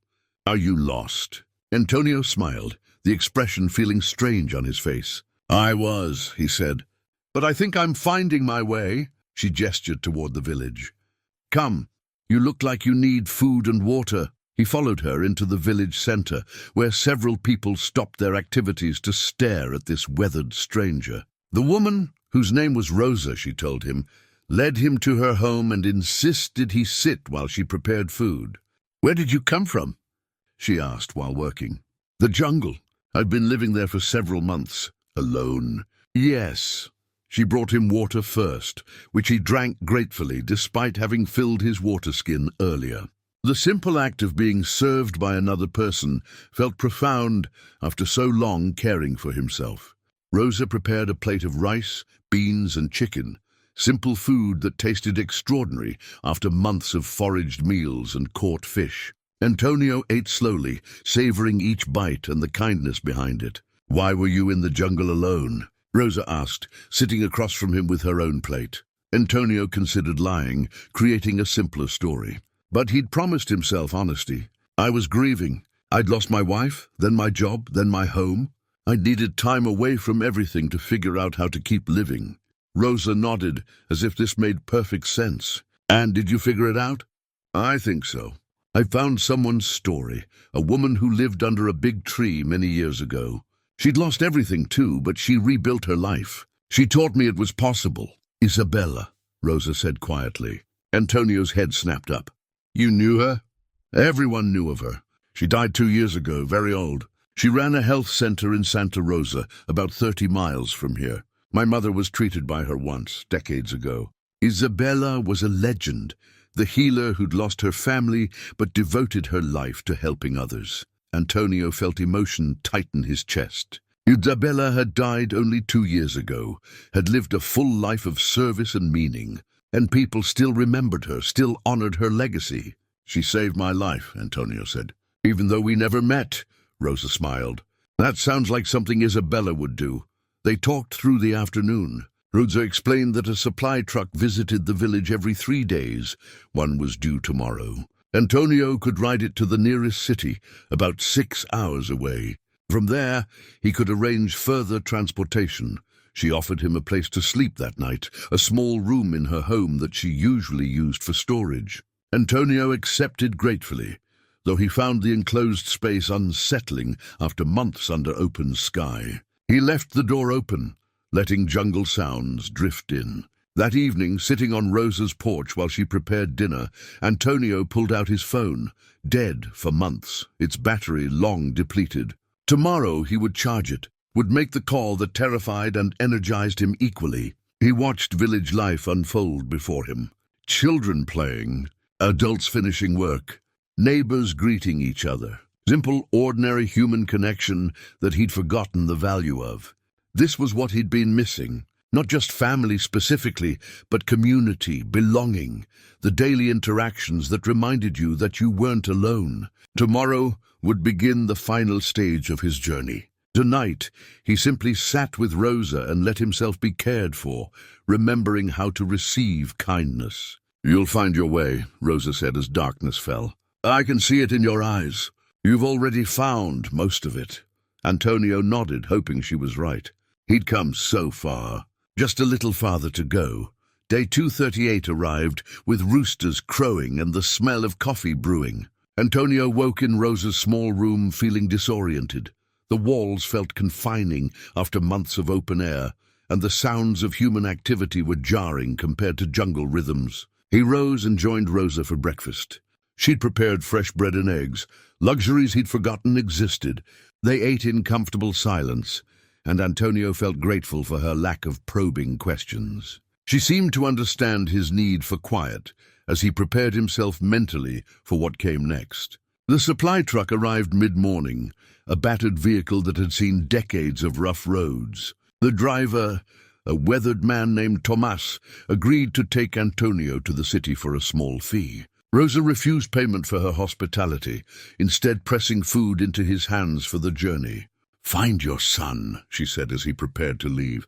Are you lost?" Antonio smiled, the expression feeling strange on his face. "I was," he said. "But I think I'm finding my way." She gestured toward the village. "Come, you look like you need food and water." He followed her into the village center, where several people stopped their activities to stare at this weathered stranger. The woman, whose name was Rosa, she told him, led him to her home and insisted he sit while she prepared food. "Where did you come from?" she asked while working. "The jungle. I've been living there for several months. Alone." "Yes." She brought him water first, which he drank gratefully despite having filled his water skin earlier. The simple act of being served by another person felt profound after so long caring for himself. Rosa prepared a plate of rice, beans, and chicken, simple food that tasted extraordinary after months of foraged meals and caught fish. Antonio ate slowly, savoring each bite and the kindness behind it. "Why were you in the jungle alone?" Rosa asked, sitting across from him with her own plate. Antonio considered lying, creating a simpler story. But he'd promised himself honesty. "I was grieving. I'd lost my wife, then my job, then my home. I needed time away from everything to figure out how to keep living." Rosa nodded, as if this made perfect sense. "And did you figure it out?" "I think so. I found someone's story, a woman who lived under a big tree many years ago. She'd lost everything too, but she rebuilt her life. She taught me it was possible." "Isabella," Rosa said quietly. Antonio's head snapped up. "You knew her?" "Everyone knew of her. She died 2 years ago, very old. She ran a health center in Santa Rosa, about 30 miles from here. My mother was treated by her once, decades ago. Isabella was a legend, the healer who'd lost her family but devoted her life to helping others." Antonio felt emotion tighten his chest. Isabella had died only 2 years ago, had lived a full life of service and meaning, and people still remembered her, still honored her legacy. "She saved my life," Antonio said. "Even though we never met," Rosa smiled. "That sounds like something Isabella would do." They talked through the afternoon. Rosa explained that a supply truck visited the village every 3 days. One was due tomorrow. Antonio could ride it to the nearest city, about 6 hours away. From there, he could arrange further transportation. She offered him a place to sleep that night, a small room in her home that she usually used for storage. Antonio accepted gratefully, though he found the enclosed space unsettling after months under open sky. He left the door open, letting jungle sounds drift in. That evening, sitting on Rosa's porch while she prepared dinner, Antonio pulled out his phone, dead for months, its battery long depleted. Tomorrow he would charge it, would make the call that terrified and energized him equally. He watched village life unfold before him. Children playing, adults finishing work, neighbors greeting each other. Simple, ordinary human connection that he'd forgotten the value of. This was what he'd been missing. Not just family specifically, but community, belonging, the daily interactions that reminded you that you weren't alone. Tomorrow would begin the final stage of his journey. Tonight, he simply sat with Rosa and let himself be cared for, remembering how to receive kindness. "You'll find your way," Rosa said as darkness fell. "I can see it in your eyes. You've already found most of it." Antonio nodded, hoping she was right. He'd come so far. Just a little farther to go. Day 238 arrived, with roosters crowing and the smell of coffee brewing. Antonio woke in Rosa's small room feeling disoriented. The walls felt confining after months of open air, and the sounds of human activity were jarring compared to jungle rhythms. He rose and joined Rosa for breakfast. She'd prepared fresh bread and eggs, luxuries he'd forgotten existed. They ate in comfortable silence, and Antonio felt grateful for her lack of probing questions. She seemed to understand his need for quiet as he prepared himself mentally for what came next. The supply truck arrived mid-morning, a battered vehicle that had seen decades of rough roads. The driver, a weathered man named Tomas, agreed to take Antonio to the city for a small fee. Rosa refused payment for her hospitality, instead pressing food into his hands for the journey. "Find your son," she said as he prepared to leave.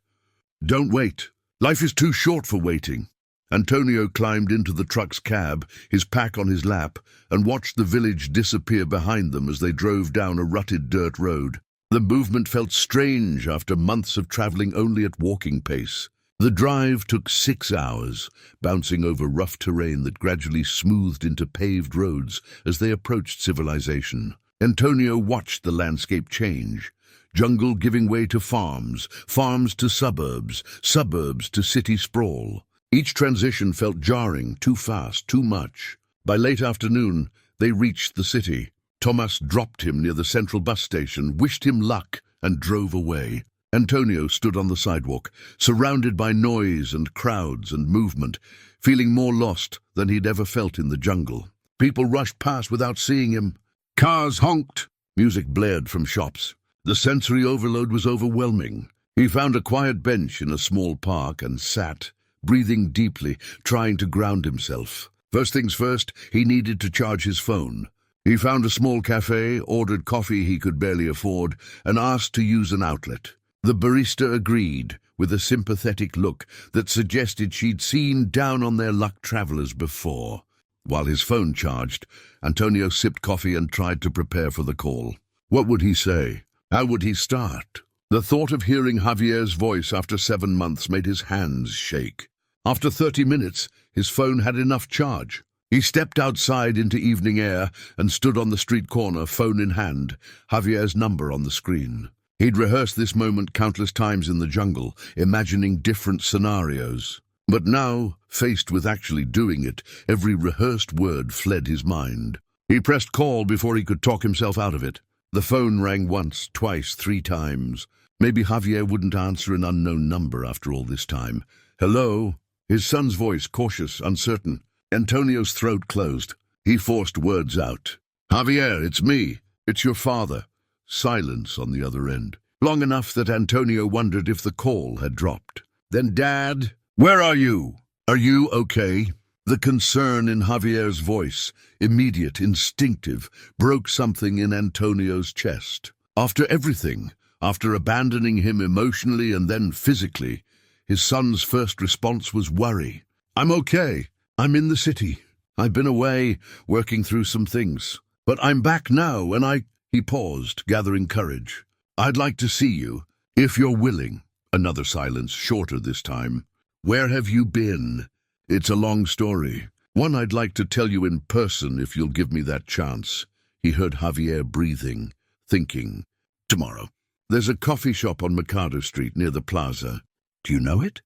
"Don't wait. Life is too short for waiting." Antonio climbed into the truck's cab, his pack on his lap, and watched the village disappear behind them as they drove down a rutted dirt road. The movement felt strange after months of traveling only at walking pace. The drive took 6 hours, bouncing over rough terrain that gradually smoothed into paved roads as they approached civilization. Antonio watched the landscape change. Jungle giving way to farms, farms to suburbs, suburbs to city sprawl. Each transition felt jarring, too fast, too much. By late afternoon, they reached the city. Tomas dropped him near the central bus station, wished him luck, and drove away. Antonio stood on the sidewalk, surrounded by noise and crowds and movement, feeling more lost than he'd ever felt in the jungle. People rushed past without seeing him. Cars honked. Music blared from shops. The sensory overload was overwhelming. He found a quiet bench in a small park and sat, breathing deeply, trying to ground himself. First things first, he needed to charge his phone. He found a small cafe, ordered coffee he could barely afford, and asked to use an outlet. The barista agreed, with a sympathetic look that suggested she'd seen down on their luck travelers before. While his phone charged, Antonio sipped coffee and tried to prepare for the call. What would he say? How would he start? The thought of hearing Javier's voice after 7 months made his hands shake. After 30 minutes, his phone had enough charge. He stepped outside into evening air and stood on the street corner, phone in hand, Javier's number on the screen. He'd rehearsed this moment countless times in the jungle, imagining different scenarios. But now, faced with actually doing it, every rehearsed word fled his mind. He pressed call before he could talk himself out of it. The phone rang once, twice, 3 times. Maybe Javier wouldn't answer an unknown number after all this time. Hello? His son's voice, cautious, uncertain. Antonio's throat closed. He forced words out. Javier, it's me. It's your father. Silence on the other end. Long enough that Antonio wondered if the call had dropped. Then, Dad, where are you? Are you okay? The concern in Javier's voice, immediate, instinctive, broke something in Antonio's chest. After everything, after abandoning him emotionally and then physically, his son's first response was worry. I'm okay. I'm in the city. I've been away, working through some things. But I'm back now, and He paused, gathering courage. I'd like to see you, if you're willing. Another silence, shorter this time. Where have you been? It's a long story. One I'd like to tell you in person if you'll give me that chance. He heard Javier breathing, thinking. Tomorrow. There's a coffee shop on Mercado Street near the plaza. Do you know it?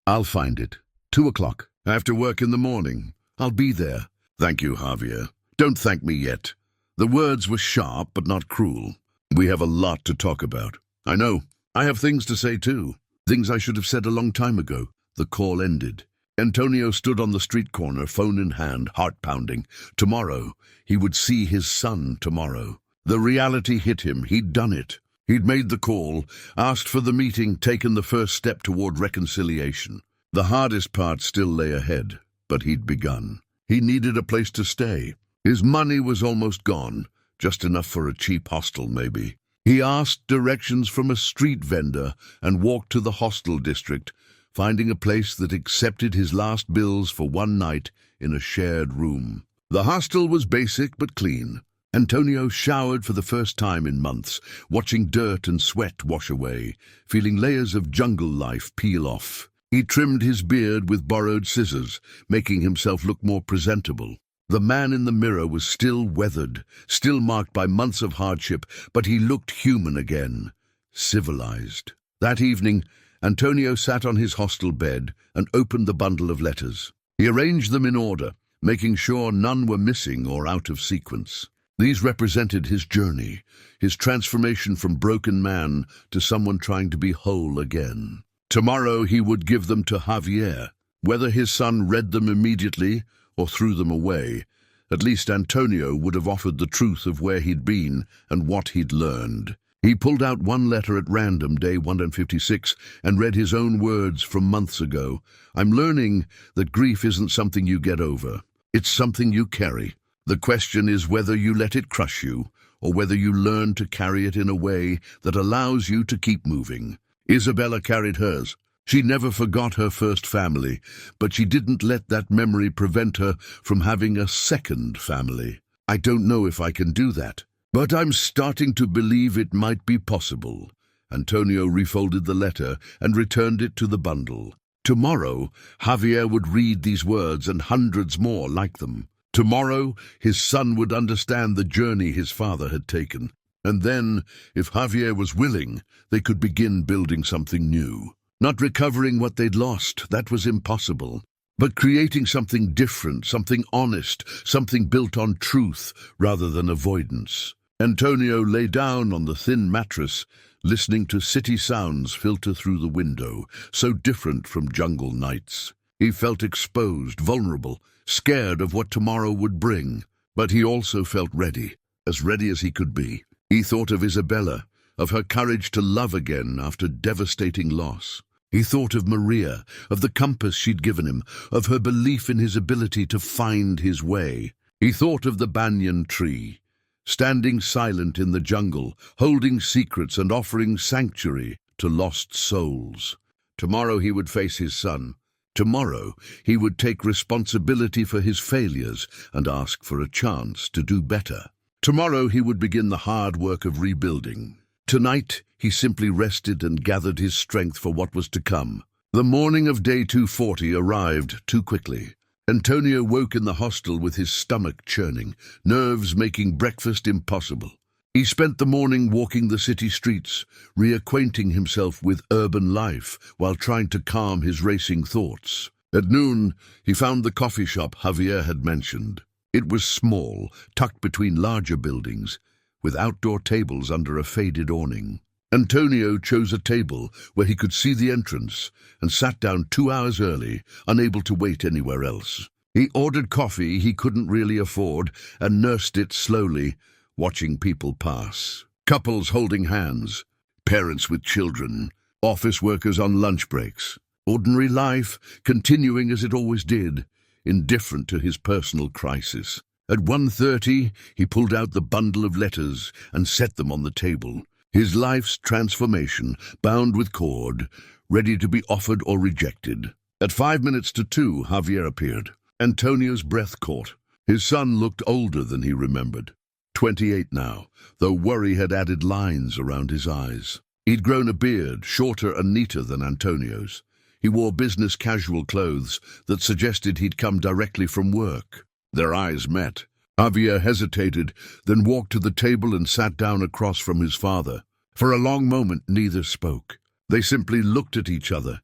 I'll find it. 2 o'clock. After work in the morning. I'll be there. Thank you, Javier. Don't thank me yet. The words were sharp but not cruel. We have a lot to talk about. I know. I have things to say too. Things I should have said a long time ago. The call ended. Antonio stood on the street corner, phone in hand, heart pounding. Tomorrow. He would see his son tomorrow. The reality hit him. He'd done it. He'd made the call, asked for the meeting, taken the first step toward reconciliation. The hardest part still lay ahead, but he'd begun. He needed a place to stay. His money was almost gone, just enough for a cheap hostel maybe. He asked directions from a street vendor and walked to the hostel district, finding a place that accepted his last bills for one night in a shared room. The hostel was basic but clean. Antonio showered for the first time in months, watching dirt and sweat wash away, feeling layers of jungle life peel off. He trimmed his beard with borrowed scissors, making himself look more presentable. The man in the mirror was still weathered, still marked by months of hardship, but he looked human again, civilized. That evening, Antonio sat on his hostel bed and opened the bundle of letters. He arranged them in order, making sure none were missing or out of sequence. These represented his journey, his transformation from broken man to someone trying to be whole again. Tomorrow he would give them to Javier. Whether his son read them immediately or threw them away, at least Antonio would have offered the truth of where he'd been and what he'd learned. He pulled out one letter at random, day 156, and read his own words from months ago. I'm learning that grief isn't something you get over. It's something you carry. The question is whether you let it crush you, or whether you learn to carry it in a way that allows you to keep moving. Isabella carried hers. She never forgot her first family, but she didn't let that memory prevent her from having a second family. I don't know if I can do that, but I'm starting to believe it might be possible. Antonio refolded the letter and returned it to the bundle. Tomorrow, Javier would read these words and hundreds more like them. Tomorrow, his son would understand the journey his father had taken. And then, if Javier was willing, they could begin building something new. Not recovering what they'd lost, that was impossible. But creating something different, something honest, something built on truth rather than avoidance. Antonio lay down on the thin mattress, listening to city sounds filter through the window, so different from jungle nights. He felt exposed, vulnerable, scared of what tomorrow would bring. But he also felt ready as he could be. He thought of Isabella, of her courage to love again after devastating loss. He thought of Maria, of the compass she'd given him, of her belief in his ability to find his way. He thought of the banyan tree, standing silent in the jungle, holding secrets and offering sanctuary to lost souls. Tomorrow he would face his son. Tomorrow he would take responsibility for his failures and ask for a chance to do better. Tomorrow he would begin the hard work of rebuilding. Tonight he simply rested and gathered his strength for what was to come. The morning of day 240 arrived too quickly. Antonio woke in the hostel with his stomach churning, nerves making breakfast impossible. He spent the morning walking the city streets, reacquainting himself with urban life while trying to calm his racing thoughts. At noon, he found the coffee shop Javier had mentioned. It was small, tucked between larger buildings, with outdoor tables under a faded awning. Antonio chose a table where he could see the entrance and sat down 2 hours early, unable to wait anywhere else. He ordered coffee he couldn't really afford and nursed it slowly, watching people pass. Couples holding hands, parents with children, office workers on lunch breaks. Ordinary life continuing as it always did, indifferent to his personal crisis. At 1:30, he pulled out the bundle of letters and set them on the table. His life's transformation, bound with cord, ready to be offered or rejected. At 5 minutes to 2, Javier appeared. Antonio's breath caught. His son looked older than he remembered. 28 now, though worry had added lines around his eyes. He'd grown a beard, shorter and neater than Antonio's. He wore business casual clothes that suggested he'd come directly from work. Their eyes met. Javier hesitated, then walked to the table and sat down across from his father. For a long moment, neither spoke. They simply looked at each other,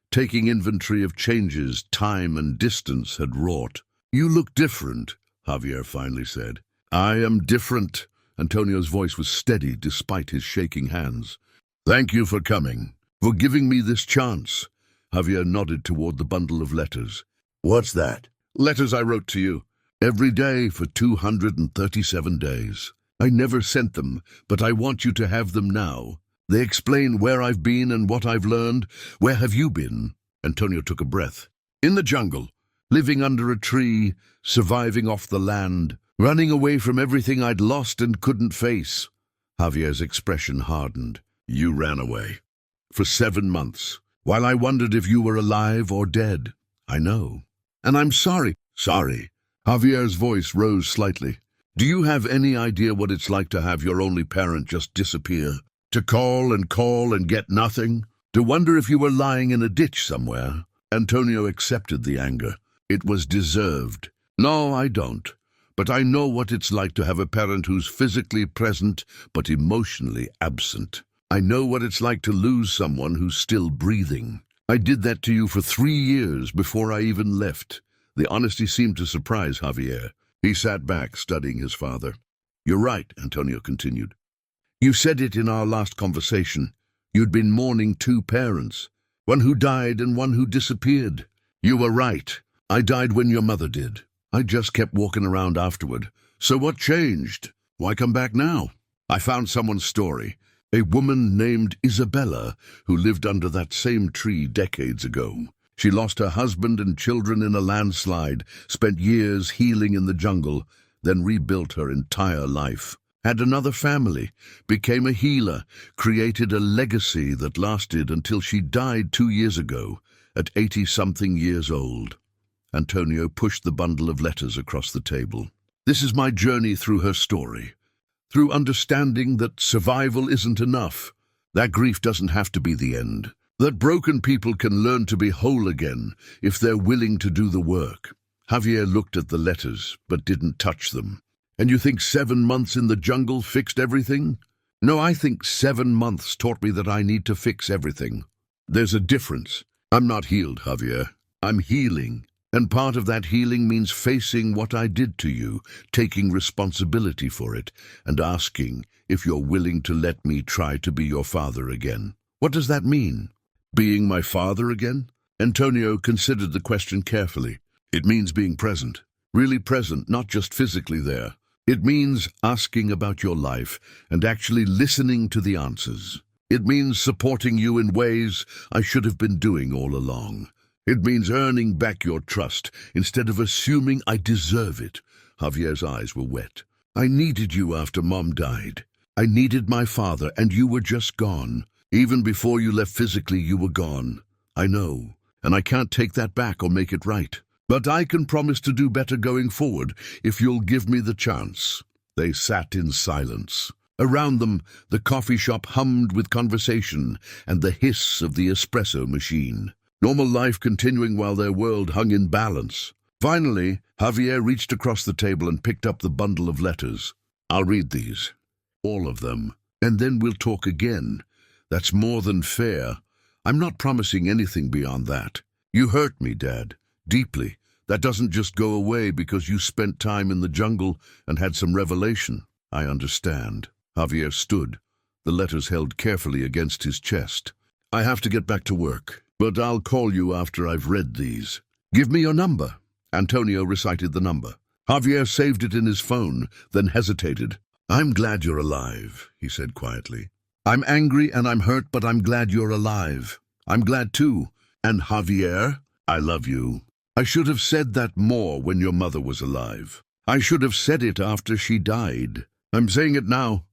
taking inventory of changes time and distance had wrought. "You look different," Javier finally said. "I am different." Antonio's voice was steady despite his shaking hands. "Thank you for coming, for giving me this chance." Javier nodded toward the bundle of letters. "What's that?" "Letters I wrote to you. Every day for 237 days. I never sent them, but I want you to have them now. They explain where I've been and what I've learned. Where have you been?" Antonio took a breath. "In the jungle, living under a tree, surviving off the land, running away from everything I'd lost and couldn't face." Javier's expression hardened. "You ran away. For 7 months. While I wondered if you were alive or dead. I know. And I'm sorry." "Sorry." Javier's voice rose slightly. "Do you have any idea what it's like to have your only parent just disappear? To call and get nothing? To wonder if you were lying in a ditch somewhere?" Antonio accepted the anger. It was deserved. "No, I don't. But I know what it's like to have a parent who's physically present but emotionally absent. I know what it's like to lose someone who's still breathing. I did that to you for 3 years before I even left." The honesty seemed to surprise Javier. He sat back, studying his father. "You're right," Antonio continued. "You said it in our last conversation. You'd been mourning 2 parents, one who died and one who disappeared. You were right. I died when your mother did. I just kept walking around afterward. So what changed? Why come back now?" "I found someone's story. A woman named Isabella who lived under that same tree decades ago. She lost her husband and children in a landslide, spent years healing in the jungle, then rebuilt her entire life. Had another family, became a healer, created a legacy that lasted until she died 2 years ago, at 80-something years old." Antonio pushed the bundle of letters across the table. "This is my journey through her story. Through understanding that survival isn't enough, that grief doesn't have to be the end, that broken people can learn to be whole again if they're willing to do the work." Javier looked at the letters, but didn't touch them. "And you think 7 months in the jungle fixed everything?" "No, I think 7 months taught me that I need to fix everything. There's a difference. I'm not healed, Javier. I'm healing. And part of that healing means facing what I did to you, taking responsibility for it, and asking if you're willing to let me try to be your father again." "What does that mean?" "Being my father again?" Antonio considered the question carefully. "It means being present. really present, not just physically there. It means asking about your life and actually listening to the answers. It means supporting you in ways I should have been doing all along. It means earning back your trust instead of assuming I deserve it. Javier's eyes were wet. I needed you after Mom died. I needed my father, and you were just gone. Even before you left physically, you were gone. I know, and I can't take that back or make it right. But I can promise to do better going forward if you'll give me the chance. They sat in silence. Around them, the coffee shop hummed with conversation and the hiss of the espresso machine. Normal life continuing while their world hung in balance. Finally, Javier reached across the table and picked up the bundle of letters. I'll read these. All of them. And then we'll talk again. That's more than fair. I'm not promising anything beyond that. You hurt me, Dad. Deeply. That doesn't just go away because you spent time in the jungle and had some revelation. I understand. Javier stood, the letters held carefully against his chest. I have to get back to work, but I'll call you after I've read these. Give me your number. Antonio recited the number. Javier saved it in his phone, then hesitated. I'm glad you're alive, he said quietly. I'm angry and I'm hurt, but I'm glad you're alive. I'm glad too. And Javier, I love you. I should have said that more when your mother was alive. I should have said it after she died. I'm saying it now.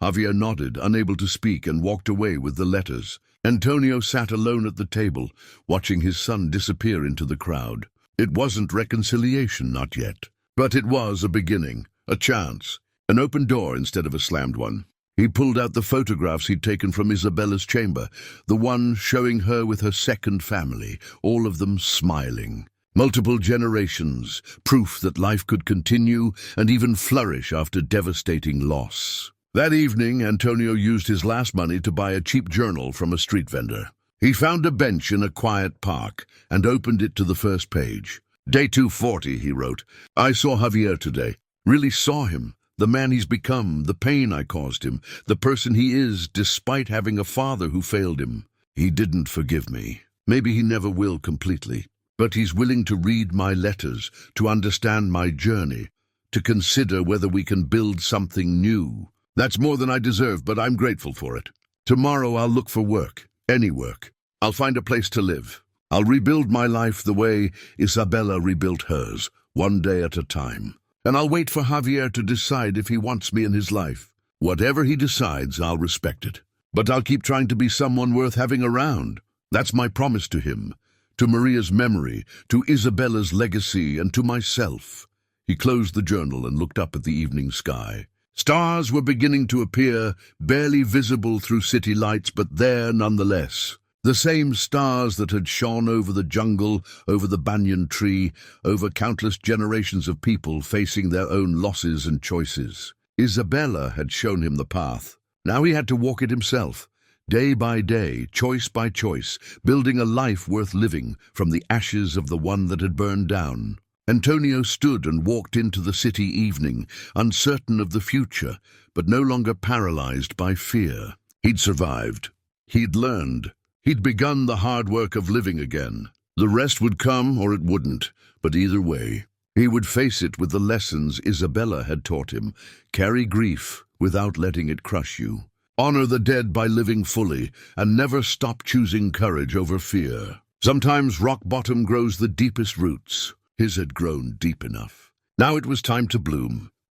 Javier nodded, unable to speak, and walked away with the letters. Antonio sat alone at the table, watching his son disappear into the crowd. It wasn't reconciliation, not yet. But it was a beginning, a chance, an open door instead of a slammed one. He pulled out the photographs he'd taken from Isabella's chamber, the one showing her with her second family, all of them smiling. Multiple generations, proof that life could continue and even flourish after devastating loss. That evening, Antonio used his last money to buy a cheap journal from a street vendor. He found a bench in a quiet park and opened it to the first page. Day 240, he wrote. I saw Javier today. Really saw him. The man he's become, the pain I caused him, the person he is despite having a father who failed him. He didn't forgive me. Maybe he never will completely. But he's willing to read my letters, to understand my journey, to consider whether we can build something new. That's more than I deserve, but I'm grateful for it. Tomorrow I'll look for work, any work. I'll find a place to live. I'll rebuild my life the way Isabella rebuilt hers, one day at a time. And I'll wait for Javier to decide if he wants me in his life. Whatever he decides, I'll respect it. But I'll keep trying to be someone worth having around. That's my promise to him. To Maria's memory, to Isabella's legacy, and to myself. He closed the journal and looked up at the evening sky. Stars were beginning to appear, barely visible through city lights, but there nonetheless. The same stars that had shone over the jungle, over the banyan tree, over countless generations of people facing their own losses and choices. Isabella had shown him the path. Now he had to walk it himself. Day by day, choice by choice, building a life worth living from the ashes of the one that had burned down. Antonio stood and walked into the city evening, uncertain of the future, but no longer paralyzed by fear. He'd survived. He'd learned. He'd begun the hard work of living again. The rest would come or it wouldn't, but either way, he would face it with the lessons Isabella had taught him. Carry grief without letting it crush you. Honor the dead by living fully, and never stop choosing courage over fear. Sometimes rock bottom grows the deepest roots. His had grown deep enough. Now it was time to bloom.